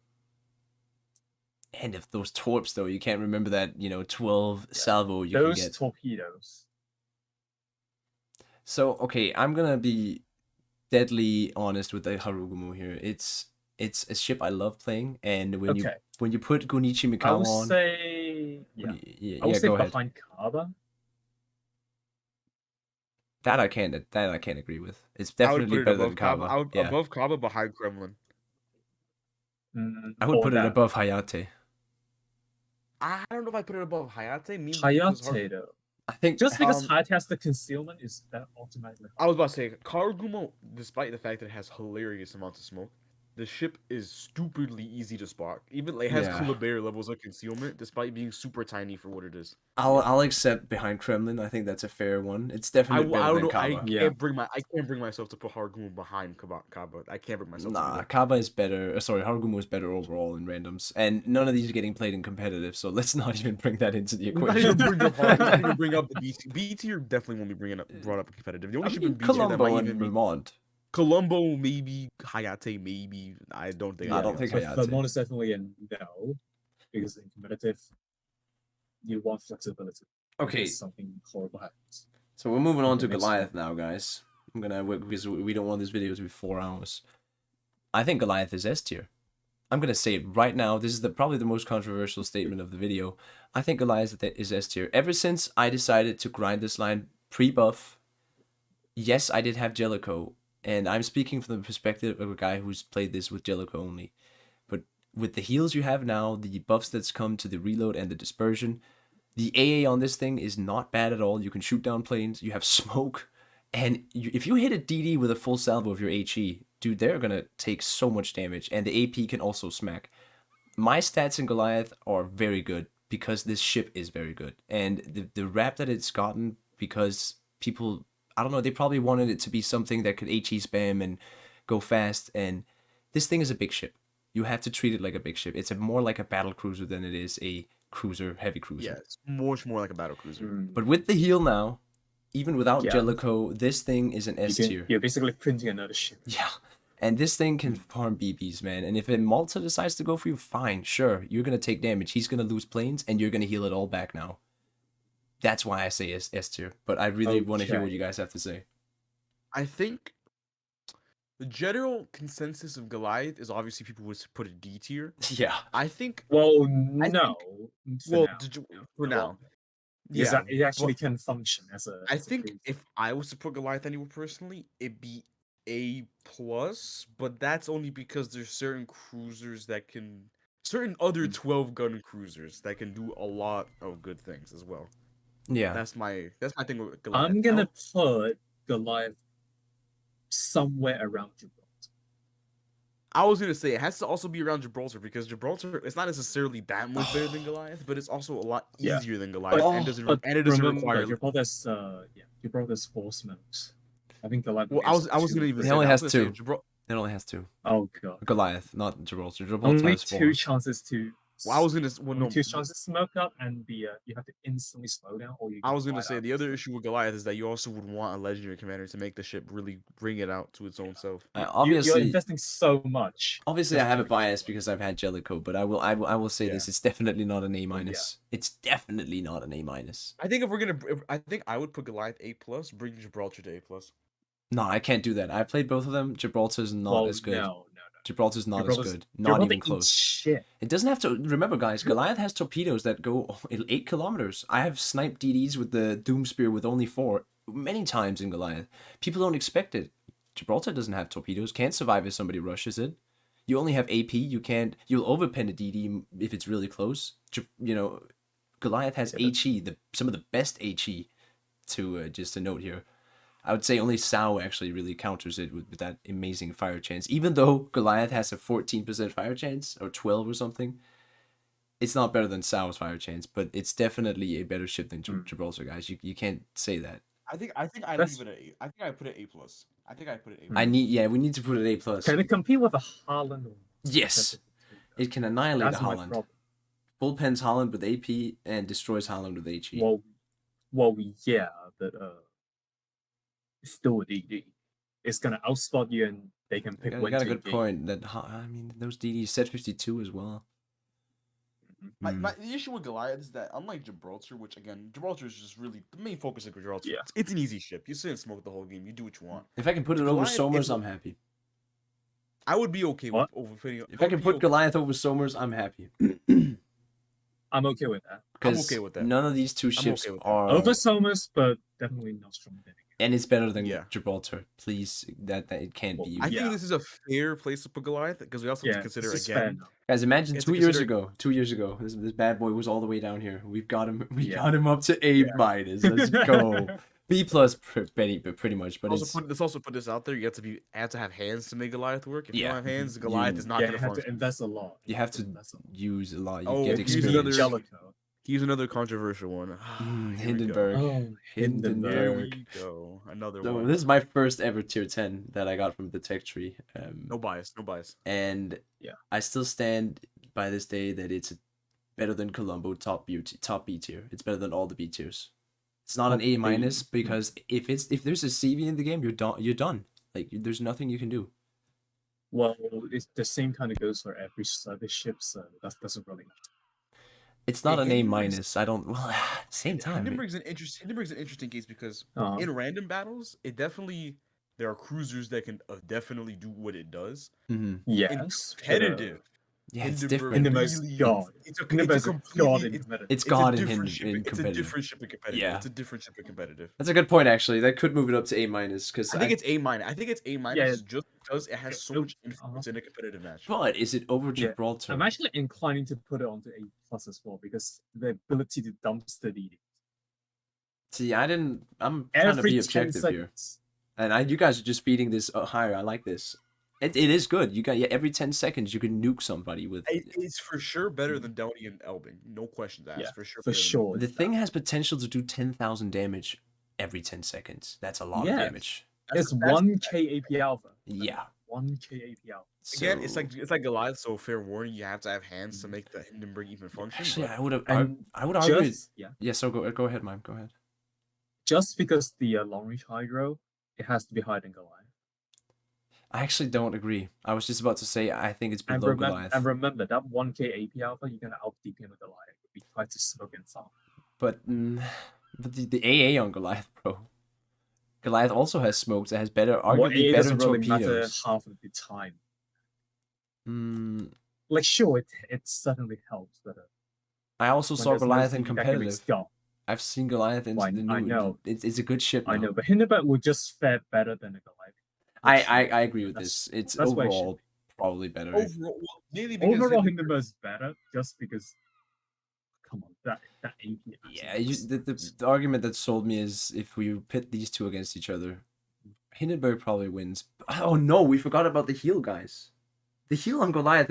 Speaker 1: And if those torps though, you can't remember that 12 salvo you
Speaker 3: Those
Speaker 1: can get.
Speaker 3: torpedoes.
Speaker 1: So okay, I'm gonna be deadly honest with the Harugumo here. It's a ship I love playing, and when
Speaker 3: Okay.
Speaker 1: you put Gunichi
Speaker 3: I
Speaker 1: Mikao
Speaker 3: would
Speaker 1: on,
Speaker 3: say, yeah,
Speaker 1: yeah,
Speaker 3: I would say
Speaker 1: go ahead.
Speaker 3: behind Kaba.
Speaker 1: That I can't agree with. It's
Speaker 2: I would
Speaker 1: definitely
Speaker 2: put it
Speaker 1: better than
Speaker 2: above Kaba.
Speaker 1: Kaba.
Speaker 2: I would
Speaker 1: Yeah.
Speaker 2: above Kaba, behind Kremlin.
Speaker 1: I would
Speaker 3: Or
Speaker 1: put it
Speaker 3: that.
Speaker 1: above Hayate.
Speaker 2: I don't know if I put it above Hayate. Mainly because
Speaker 3: Hayate though.
Speaker 1: I think
Speaker 3: Just because
Speaker 2: Um,
Speaker 3: Hayate has the concealment, is that automatically?
Speaker 2: I was about to say, Harugumo, despite the fact that it has hilarious amounts of smoke, the ship is stupidly easy to spot. Even it has
Speaker 1: Yeah.
Speaker 2: Kleber levels of concealment, despite being super tiny for what it is.
Speaker 1: I'll accept behind Kremlin. I think that's a fair one. It's
Speaker 2: I
Speaker 1: definitely better
Speaker 2: don't
Speaker 1: than
Speaker 2: know. I
Speaker 1: Kaba.
Speaker 3: Yeah.
Speaker 2: can't bring myself to put Harugumo behind Kaba. I can't bring myself to do
Speaker 1: Nah,
Speaker 2: that.
Speaker 1: Kaba is better. Sorry, Harugumo is better overall in randoms, and none of these are getting played in competitive. So let's not even bring that into the
Speaker 2: Not
Speaker 1: equation.
Speaker 2: even bring up not even bring up the B tier. B tier definitely won't be brought up in competitive. The
Speaker 1: I
Speaker 2: only ship in
Speaker 1: mean,
Speaker 2: B tier that
Speaker 1: Colombo
Speaker 2: might
Speaker 1: and
Speaker 2: even be
Speaker 1: Vermont.
Speaker 2: Colombo, maybe Hayate, maybe. I don't think.
Speaker 1: I don't
Speaker 2: anything
Speaker 1: think
Speaker 2: else.
Speaker 3: But
Speaker 1: Hayate.
Speaker 3: Vermont is definitely a no, because in competitive, you want flexibility.
Speaker 1: Okay,
Speaker 3: If something horrible happens.
Speaker 1: so we're moving on
Speaker 3: Okay,
Speaker 1: to
Speaker 3: next
Speaker 1: Goliath now, guys. Because we don't want this video to be 4 hours. I think Goliath is S tier. I'm gonna say it right now. This is probably the most controversial statement of the video. I think Goliath is S tier. Ever since I decided to grind this line pre-buff, yes, I did have Jellicoe, and I'm speaking from the perspective of a guy who's played this with Jellicoe only. But with the heals you have now, the buffs that's come to the reload and the dispersion, the AA on this thing is not bad at all. You can shoot down planes, you have smoke, and if you hit a DD with a full salvo of your HE, dude, they're gonna take so much damage, and the AP can also smack. My stats in Goliath are very good because this ship is very good, and the rap that it's gotten because people, I don't know, they probably wanted it to be something that could HE spam and go fast, and this thing is a big ship. You have to treat it like a big ship. It's more like a battle cruiser than it is a heavy cruiser.
Speaker 2: Yeah, it's much more like a battle cruiser.
Speaker 1: But with the heal now, even without
Speaker 3: Yeah.
Speaker 1: Jellicoe, this thing is an S tier.
Speaker 3: You're basically printing another ship.
Speaker 1: Yeah. And this thing can farm BBs, man. And if Malta decides to go for you, fine, sure. You're going to take damage. He's going to lose planes, and you're going to heal it all back now. That's why I say S tier. But I really want to hear what
Speaker 3: Okay.
Speaker 1: you guys have to say.
Speaker 2: I think the general consensus of Goliath is obviously people would put it D tier.
Speaker 1: Yeah.
Speaker 2: I think.
Speaker 3: Well,
Speaker 2: I
Speaker 3: no.
Speaker 2: Well,
Speaker 3: now.
Speaker 2: for now.
Speaker 3: Well, yes,
Speaker 2: Yeah,
Speaker 3: it actually
Speaker 2: but
Speaker 3: can function as a.
Speaker 2: I
Speaker 3: as a
Speaker 2: think
Speaker 3: cruiser.
Speaker 2: if I was to put Goliath anywhere personally, it'd be A plus, but that's only because there's certain cruisers that can, certain other 12-gun cruisers that can do a lot of good things as well.
Speaker 1: Yeah.
Speaker 2: That's my thing with Goliath.
Speaker 3: I'm gonna put Goliath somewhere around Gibraltar.
Speaker 2: I was gonna say it has to also be around Gibraltar because Gibraltar it's not necessarily that much better than Goliath, but it's also a lot
Speaker 3: Yeah.
Speaker 2: easier than Goliath
Speaker 1: Oh,
Speaker 2: and it doesn't
Speaker 3: remember,
Speaker 2: require.
Speaker 3: Gibraltar's 4 smokes. I think Goliath.
Speaker 2: Well, I was gonna even
Speaker 1: He
Speaker 2: say
Speaker 1: only
Speaker 2: that. I was
Speaker 1: has
Speaker 2: gonna say
Speaker 1: 2. It only has 2.
Speaker 3: Oh god.
Speaker 1: Goliath, not Gibraltar. Gibraltar
Speaker 3: Only
Speaker 1: has 4.
Speaker 3: 2 chances to.
Speaker 2: Well, I was gonna well,
Speaker 3: only
Speaker 2: no,
Speaker 3: 2 chances to smoke up, and you have to instantly slow down, or you.
Speaker 2: I was gonna
Speaker 3: glide
Speaker 2: say
Speaker 3: out
Speaker 2: the other
Speaker 3: instead.
Speaker 2: issue with Goliath is that you also would want a legendary commander to make the ship really bring it out to its own self.
Speaker 3: You're
Speaker 1: Obviously,
Speaker 3: investing so much.
Speaker 1: Obviously,
Speaker 3: just
Speaker 1: I have a
Speaker 3: to-
Speaker 1: bias because I've had Jellicoe, but I will say this: it's definitely not an A minus. It's definitely not an A minus.
Speaker 2: I think I think I would put Goliath A plus, bring Gibraltar to A plus.
Speaker 1: No, I can't do that. I played both of them. Gibraltar's not
Speaker 3: well,
Speaker 1: as good.
Speaker 3: No.
Speaker 1: Gibraltar's not as
Speaker 3: Gibraltar's-
Speaker 1: good. Not
Speaker 3: Gibraltar
Speaker 1: even
Speaker 3: eats
Speaker 1: close.
Speaker 3: Shit.
Speaker 1: It doesn't have to. Remember, guys, Goliath has torpedoes that go 8 kilometers. I have sniped DDs with the Doom Spear with only 4 many times in Goliath. People don't expect it. Gibraltar doesn't have torpedoes. Can't survive if somebody rushes it. You only have AP. You'll overpen a DD if it's really close. Goliath has HE, some of the best HE. Just a note here. I would say only Sao actually really counters it with that amazing fire chance. Even though Goliath has a 14% fire chance, or 12 or something, it's not better than Sao's fire chance, but it's definitely a better ship than Gibraltar, guys. You can't say that.
Speaker 2: I think I
Speaker 3: That's-
Speaker 2: leave it at A. I think I put it A plus. I think I put it A.
Speaker 1: We need to put it A plus.
Speaker 3: Can it compete with a Holland?
Speaker 1: Yes. It can annihilate
Speaker 3: That's
Speaker 1: a
Speaker 3: my
Speaker 1: Holland.
Speaker 3: problem.
Speaker 1: Full pens Holland with AP and destroys Holland with HE.
Speaker 3: Well, yeah, but it's still a DD. It's gonna outspot you, and they can pick.
Speaker 1: You got a good point. Those DDs set 52 as well.
Speaker 2: The issue with Goliath is that unlike Gibraltar, which again Gibraltar is just really the main focus of Gibraltar.
Speaker 3: Yeah.
Speaker 2: It's an easy ship. You sit and smoke the whole game. You do what you want.
Speaker 1: If I can put it over
Speaker 2: Goliath,
Speaker 1: Somers,
Speaker 2: if-
Speaker 1: I'm happy.
Speaker 2: I would be okay with
Speaker 3: What?
Speaker 2: overputting.
Speaker 1: If I can put Goliath over Somers, I'm happy.
Speaker 3: I'm okay with that.
Speaker 1: Because
Speaker 2: okay with that.
Speaker 1: none of these two ships
Speaker 2: okay with that.
Speaker 1: are.
Speaker 3: Over Somers, but definitely not stronger than it.
Speaker 1: And it's better than
Speaker 2: Yeah.
Speaker 1: Gibraltar. Please, that it can't be.
Speaker 2: I
Speaker 3: Yeah.
Speaker 2: think this is a fair place to put Goliath because we also have
Speaker 3: Yeah,
Speaker 2: to consider
Speaker 3: this is fair
Speaker 2: again.
Speaker 3: enough.
Speaker 1: Guys, imagine
Speaker 2: You have
Speaker 1: 2
Speaker 2: to
Speaker 1: years
Speaker 2: consider-
Speaker 1: ago. 2 years ago, this bad boy was all the way down here. We've got him. We
Speaker 3: Yeah.
Speaker 1: got him up to A minus. Let's go. B plus pretty much, but it's
Speaker 2: Let's also put this out there. You have to have hands to make Goliath work. If you
Speaker 1: Yeah.
Speaker 2: don't have hands, Goliath
Speaker 1: You-
Speaker 2: is not
Speaker 3: Yeah,
Speaker 2: going
Speaker 3: you
Speaker 2: to
Speaker 3: have to
Speaker 2: function.
Speaker 3: invest a lot.
Speaker 1: you have to
Speaker 3: invest a lot.
Speaker 1: use a lot. You
Speaker 2: Oh,
Speaker 1: get
Speaker 2: here's
Speaker 1: experience.
Speaker 2: another-
Speaker 3: Jellicoe.
Speaker 2: Here's another controversial one.
Speaker 1: Hindenburg.
Speaker 3: Oh,
Speaker 2: Here
Speaker 1: Hindenburg.
Speaker 2: we go. Another
Speaker 1: So
Speaker 2: one.
Speaker 1: this is my first ever tier 10 that I got from the tech tree.
Speaker 2: No bias. No bias.
Speaker 1: And
Speaker 3: Yeah.
Speaker 1: I still stand by this day that it's better than Colombo top B tier. It's better than all the B tiers. It's not an
Speaker 3: Top
Speaker 1: A
Speaker 3: B.
Speaker 1: minus because if there's a CV in the game, you're done. You're done. Like there's nothing you can do.
Speaker 3: Well, it's the same kind of goes for every service ship, so that doesn't really matter.
Speaker 1: It's not
Speaker 2: Yeah,
Speaker 1: an A
Speaker 2: Hindenburg's-
Speaker 1: minus. I don't. Well, at the same time.
Speaker 2: Hindenburg's an interesting case because
Speaker 3: Uh-huh.
Speaker 2: in random battles, there are cruisers that can definitely do what it does.
Speaker 1: Mhm.
Speaker 3: Yes.
Speaker 2: Competitive.
Speaker 1: Yeah, it's
Speaker 2: Hindenburg
Speaker 1: different.
Speaker 3: Hindenburg's
Speaker 2: really-
Speaker 3: God.
Speaker 2: It's a
Speaker 3: Hindenburg's a
Speaker 2: completely-
Speaker 3: god in
Speaker 2: it's-
Speaker 3: competitive.
Speaker 1: It's
Speaker 2: it's a
Speaker 1: God in
Speaker 2: different ship.
Speaker 1: in
Speaker 2: It's a
Speaker 1: competitive.
Speaker 2: different ship in competitive.
Speaker 1: Yeah.
Speaker 2: It's a different ship in competitive.
Speaker 1: That's a good point actually. That could move it up to A minus because
Speaker 2: I think it's A minus. I think it's A minus
Speaker 3: Yeah.
Speaker 2: just because it has so
Speaker 3: It-
Speaker 2: much influence in a competitive match.
Speaker 1: But is it over
Speaker 3: Yeah,
Speaker 1: Gibraltar?
Speaker 3: I'm actually inclining to put it onto A plus as well because the ability to dumpster DD.
Speaker 1: See, I'm trying to
Speaker 3: Every
Speaker 1: be
Speaker 3: 10
Speaker 1: objective here.
Speaker 3: seconds.
Speaker 1: And you guys are just feeding this higher. I like this. It is good. You got every 10 seconds you can nuke somebody with.
Speaker 2: It's for sure better than Downey and Elbing. No questions asked.
Speaker 3: Yeah,
Speaker 2: for sure.
Speaker 3: for
Speaker 2: better than-
Speaker 3: sure.
Speaker 1: The thing has potential to do 10,000 damage every 10 seconds. That's a lot of
Speaker 3: Yeah.
Speaker 1: damage.
Speaker 3: It's
Speaker 2: That's-
Speaker 3: 1k AP alpha.
Speaker 1: Yeah.
Speaker 3: 1k AP alpha.
Speaker 2: Again,
Speaker 1: So-
Speaker 2: it's like Goliath. So fair warning, you have to have hands to make the Hindenburg even function.
Speaker 1: Actually,
Speaker 2: but-
Speaker 1: I would argue.
Speaker 3: Just, yeah,
Speaker 1: Yeah. So go ahead, Mime. Go ahead.
Speaker 3: just because the long range hydro, it has to be higher than Goliath.
Speaker 1: I actually don't agree. I was just about to say I think it's below Goliath.
Speaker 3: And remember that 1k AP alpha, you're gonna out DPM with Goliath. We try to smoke and farm.
Speaker 1: But the AA on Goliath, bro. Goliath also has smokes that has better,
Speaker 3: What
Speaker 1: arguably
Speaker 3: A
Speaker 1: better
Speaker 3: doesn't really matter
Speaker 1: torpedoes.
Speaker 3: half of the time.
Speaker 1: Mm,
Speaker 3: Like sure, it certainly helps, but
Speaker 1: I also
Speaker 3: when
Speaker 1: saw
Speaker 3: there's no
Speaker 1: Goliath in
Speaker 3: CV that can make
Speaker 1: competitive.
Speaker 3: stuff,
Speaker 1: I've seen Goliath in
Speaker 3: Well,
Speaker 1: the new.
Speaker 3: I know.
Speaker 1: It's a good ship.
Speaker 3: I
Speaker 1: now.
Speaker 3: know, but Hindenburg will just fare better than a Goliath.
Speaker 1: I agree with
Speaker 3: That's-
Speaker 1: this. It's
Speaker 3: that's why it should
Speaker 1: overall probably better.
Speaker 2: Overall, well, mainly because
Speaker 3: Overall, Hindenburg's better just because. Come on, that AP.
Speaker 1: Yeah, the argument that sold me is if we pit these two against each other, Hindenburg probably wins. Oh no, we forgot about the heal, guys. The heal on Goliath,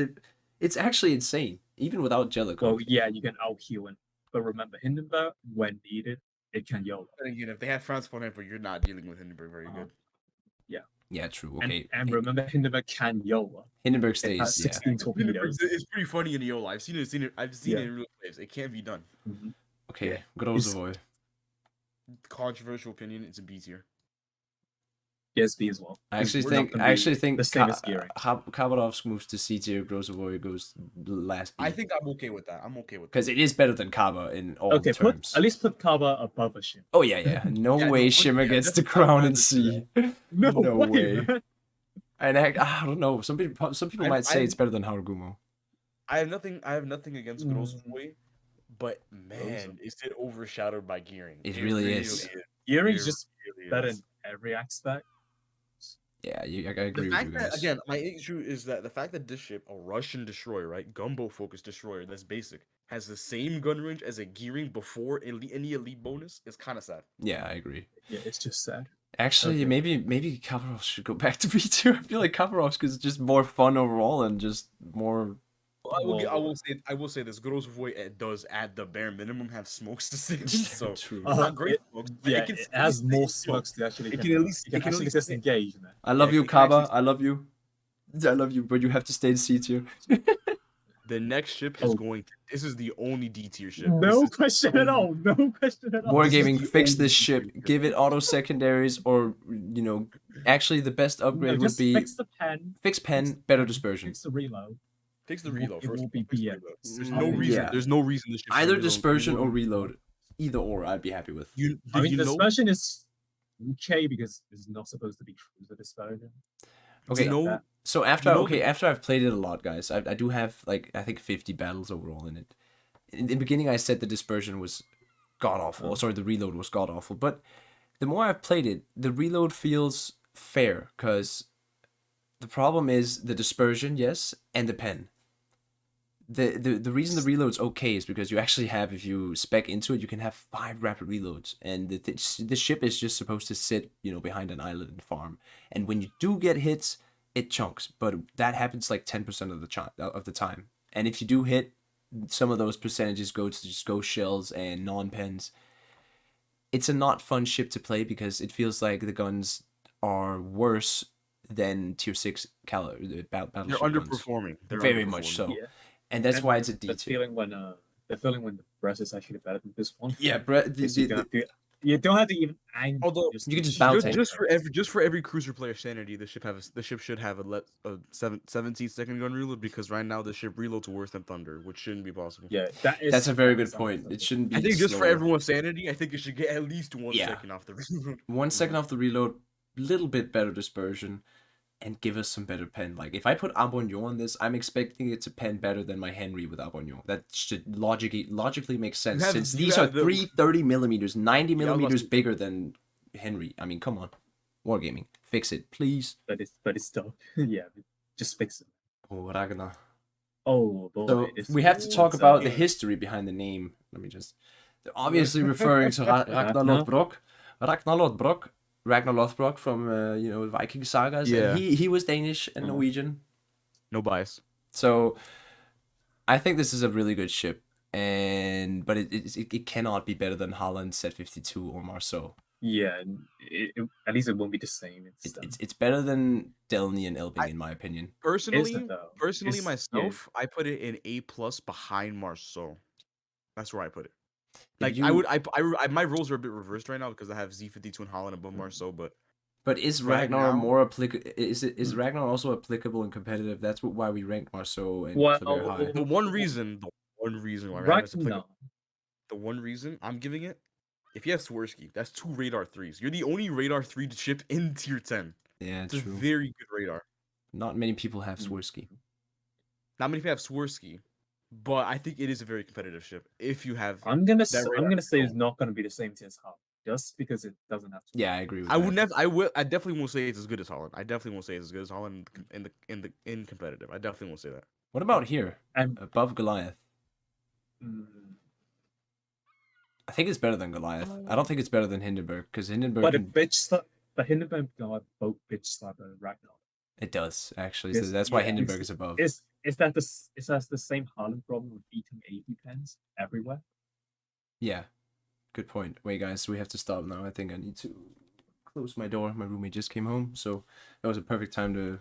Speaker 1: it's actually insane, even without Jellicoe.
Speaker 3: Well, yeah, you can out heal him, but remember Hindenburg when needed, it can YOLO.
Speaker 2: But again, if they have France Hamper, you're not dealing with Hindenburg very good.
Speaker 1: Yeah, true.
Speaker 3: And,
Speaker 1: Okay,
Speaker 3: and remember Hindenburg can YOLO.
Speaker 1: Hindenburg
Speaker 3: It
Speaker 1: stays.
Speaker 3: has
Speaker 1: Yeah.
Speaker 3: 16 torpedoes.
Speaker 2: It's pretty funny in the Yola. I've seen it. I've seen
Speaker 3: Yeah.
Speaker 2: it in real life. It can be done.
Speaker 3: Mhm.
Speaker 1: Okay, Grozovoy.
Speaker 2: Controversial opinion. It's a B tier.
Speaker 3: PSB as well.
Speaker 1: I actually
Speaker 3: We're
Speaker 1: think
Speaker 3: not gonna be the same as Gearing.
Speaker 1: Khabarovsk moves to C tier. Grozovoy goes last.
Speaker 2: I think I'm okay with that. I'm okay with that.
Speaker 1: because it is better than Kaba in all
Speaker 3: Okay,
Speaker 1: terms.
Speaker 3: at least put Kaba above a ship.
Speaker 1: Oh yeah. No
Speaker 2: Yeah,
Speaker 1: way
Speaker 2: no,
Speaker 1: Shimmer
Speaker 2: yeah,
Speaker 1: gets the
Speaker 2: that's
Speaker 1: crown
Speaker 2: fine
Speaker 1: in
Speaker 2: with
Speaker 1: C.
Speaker 3: No,
Speaker 1: No way.
Speaker 3: man.
Speaker 1: And I don't know. Some people
Speaker 2: I-
Speaker 1: might say
Speaker 2: I-
Speaker 1: it's better than Harugumo.
Speaker 2: I have nothing against
Speaker 3: Mm.
Speaker 2: Grosboy, but man, is it overshadowed by Gearing?
Speaker 1: It really is.
Speaker 3: Gearing's
Speaker 2: It
Speaker 3: just
Speaker 2: really
Speaker 3: better
Speaker 2: is.
Speaker 3: in every aspect.
Speaker 1: Yeah, I agree
Speaker 2: The
Speaker 1: with you
Speaker 2: fact
Speaker 1: guys.
Speaker 2: that again, my issue is that the fact that this ship, a Russian destroyer, right, gunboat focused destroyer, that's basic, has the same gun range as a Gearing before any elite bonus is kind of sad.
Speaker 1: Yeah, I agree.
Speaker 3: Yeah, it's just sad.
Speaker 1: Actually,
Speaker 3: Okay.
Speaker 1: maybe Khabarovsk should go back to B tier. I feel like Khabarovsk is just more fun overall and just more.
Speaker 2: I will say this: Grosvoy does at the bare minimum have smokes to save, so
Speaker 1: True.
Speaker 2: it's not great smokes. But
Speaker 3: Yeah,
Speaker 2: it, can
Speaker 3: it
Speaker 2: still
Speaker 3: has
Speaker 2: stay
Speaker 3: more
Speaker 2: in
Speaker 3: smokes to actually.
Speaker 2: It can at least-
Speaker 3: you can
Speaker 2: it can at
Speaker 3: actually
Speaker 2: least-
Speaker 3: disengage, man.
Speaker 1: I love
Speaker 2: Yeah,
Speaker 1: you,
Speaker 2: it can actually-
Speaker 1: Kaba. I love you. I love you, but you have to stay in C tier.
Speaker 2: The next ship is
Speaker 3: Oh.
Speaker 2: going. This is the only D tier ship.
Speaker 3: No
Speaker 2: This is-
Speaker 3: question at all. No question at all.
Speaker 1: Wargaming,
Speaker 2: the
Speaker 1: fix
Speaker 2: only
Speaker 1: this ship.
Speaker 2: D tier
Speaker 1: Give it auto secondaries, or actually the best upgrade
Speaker 3: No,
Speaker 1: would
Speaker 3: just
Speaker 1: be
Speaker 3: fix the pen,
Speaker 1: fix pen, better dispersion.
Speaker 3: fix the reload.
Speaker 2: Fix the
Speaker 3: It will-
Speaker 2: reload
Speaker 3: it
Speaker 2: first.
Speaker 3: will be
Speaker 2: Fix the
Speaker 3: BM.
Speaker 2: reload. There's
Speaker 1: Mm,
Speaker 2: no reason.
Speaker 1: yeah.
Speaker 2: There's no reason this ship should
Speaker 1: Either
Speaker 2: reload.
Speaker 1: dispersion or reload. Either or, I'd be happy with.
Speaker 2: You,
Speaker 3: I mean,
Speaker 2: you
Speaker 3: the
Speaker 2: know,
Speaker 3: dispersion is okay because it's not supposed to be cruiser dispersion.
Speaker 1: Okay,
Speaker 2: you know,
Speaker 3: that.
Speaker 1: So after
Speaker 2: You know
Speaker 1: after I've played it a lot, guys, I do have like I think 50 battles overall in it. In the beginning, I said the dispersion was god awful. Sorry, the reload was god awful. But the more I've played it, the reload feels fair, because the problem is the dispersion, yes, and the pen. The reason the reload's okay is because you actually have, if you spec into it, you can have 5 rapid reloads, and the ship is just supposed to sit, behind an island and farm. And when you do get hits, it chunks, but that happens like 10% of the time. And if you do hit, some of those percentages go to just ghost shells and non-pens. It's a not fun ship to play because it feels like the guns are worse than tier 6 battleship
Speaker 2: They're
Speaker 1: guns.
Speaker 2: underperforming. They're
Speaker 1: Very
Speaker 2: underperforming.
Speaker 1: much so.
Speaker 3: Yeah.
Speaker 1: And that's
Speaker 3: And
Speaker 1: why it's a
Speaker 3: That
Speaker 1: D2.
Speaker 3: feeling when the Brest is actually better than this one.
Speaker 1: Yeah,
Speaker 3: You don't have to even aim.
Speaker 2: Although
Speaker 1: you can just bounce
Speaker 2: just for every cruiser player sanity, the ship should have a 17-second gun reload, because right now the ship reloads worse than Thunder, which shouldn't be possible.
Speaker 3: Yeah,
Speaker 1: that's a very good
Speaker 3: is
Speaker 1: point. It shouldn't be.
Speaker 2: I think just for
Speaker 1: slower.
Speaker 2: everyone's sanity, I think it should get at least 1
Speaker 1: Yeah.
Speaker 2: second off the reload.
Speaker 1: 1 second off the reload, little bit better dispersion, and give us some better pen. Like, if I put Abonyon on this, I'm expecting it to pen better than my Henry with Abonyon. That should logically make sense, since these are 330 millimeters, 90 millimeters bigger than Henry. I mean, come on. Wargaming. Fix it, please.
Speaker 3: But it's still yeah. Just fix it.
Speaker 1: Oh, Ragnar.
Speaker 3: Oh boy.
Speaker 1: So we have to talk about the history behind the name. Let me just... They're obviously referring to Ragnar Lothbrok. Ragnar Lothbrok from Viking sagas.
Speaker 2: Yeah.
Speaker 1: And he was Danish and Norwegian.
Speaker 2: No bias.
Speaker 1: So I think this is a really good ship, but it cannot be better than Holland, Z52, or Marceau.
Speaker 3: Yeah, at least it won't be the same.
Speaker 1: It's better than Delny and Elbing, in my opinion.
Speaker 2: Personally,
Speaker 3: It's-
Speaker 2: myself, I put it in A+ behind Marceau. That's where I put it.
Speaker 1: If
Speaker 2: Like, I my roles are a bit reversed right now because I have Z52 and Holland above Marceau,
Speaker 1: But is
Speaker 2: right
Speaker 1: Ragnar
Speaker 2: now-
Speaker 1: more applicable? Is Ragnar also applicable in competitive? That's why we ranked Marceau and Kleber high.
Speaker 2: the one reason why Ragnar's applicable,
Speaker 3: Ragnar.
Speaker 2: the one reason I'm giving it, if you have Swirsky, that's 2 radar 3s. You're the only radar 3 ship in tier 10.
Speaker 1: Yeah,
Speaker 2: It's a
Speaker 1: true.
Speaker 2: very good radar.
Speaker 1: Not many people have Swirsky.
Speaker 2: Not many people have Swirsky, but I think it is a very competitive ship. If you have,
Speaker 3: I'm gonna
Speaker 2: radar
Speaker 3: say it's not gonna be the same tier as Holland, just because it doesn't have to.
Speaker 1: Yeah, I agree with
Speaker 2: I
Speaker 1: that.
Speaker 2: would never. I definitely won't say it's as good as Holland. I definitely won't say it's as good as Holland in competitive. I definitely won't say that.
Speaker 1: What about here?
Speaker 3: And
Speaker 1: Above Goliath?
Speaker 3: mm,
Speaker 1: I think it's better than Goliath. I don't think it's better than Hindenburg, because Hindenburg
Speaker 3: but the
Speaker 1: can...
Speaker 3: bitch slap, but Hindenburg got both bitch slap and Ragnar.
Speaker 1: It does, actually.
Speaker 3: Yes,
Speaker 1: So that's why
Speaker 3: yeah,
Speaker 1: Hindenburg is above.
Speaker 3: Is that the same Holland problem with eating 80 pens everywhere?
Speaker 1: Yeah. Good point. Wait, guys, we have to stop now. I think I need to close my door. My roommate just came home, so that was a perfect time to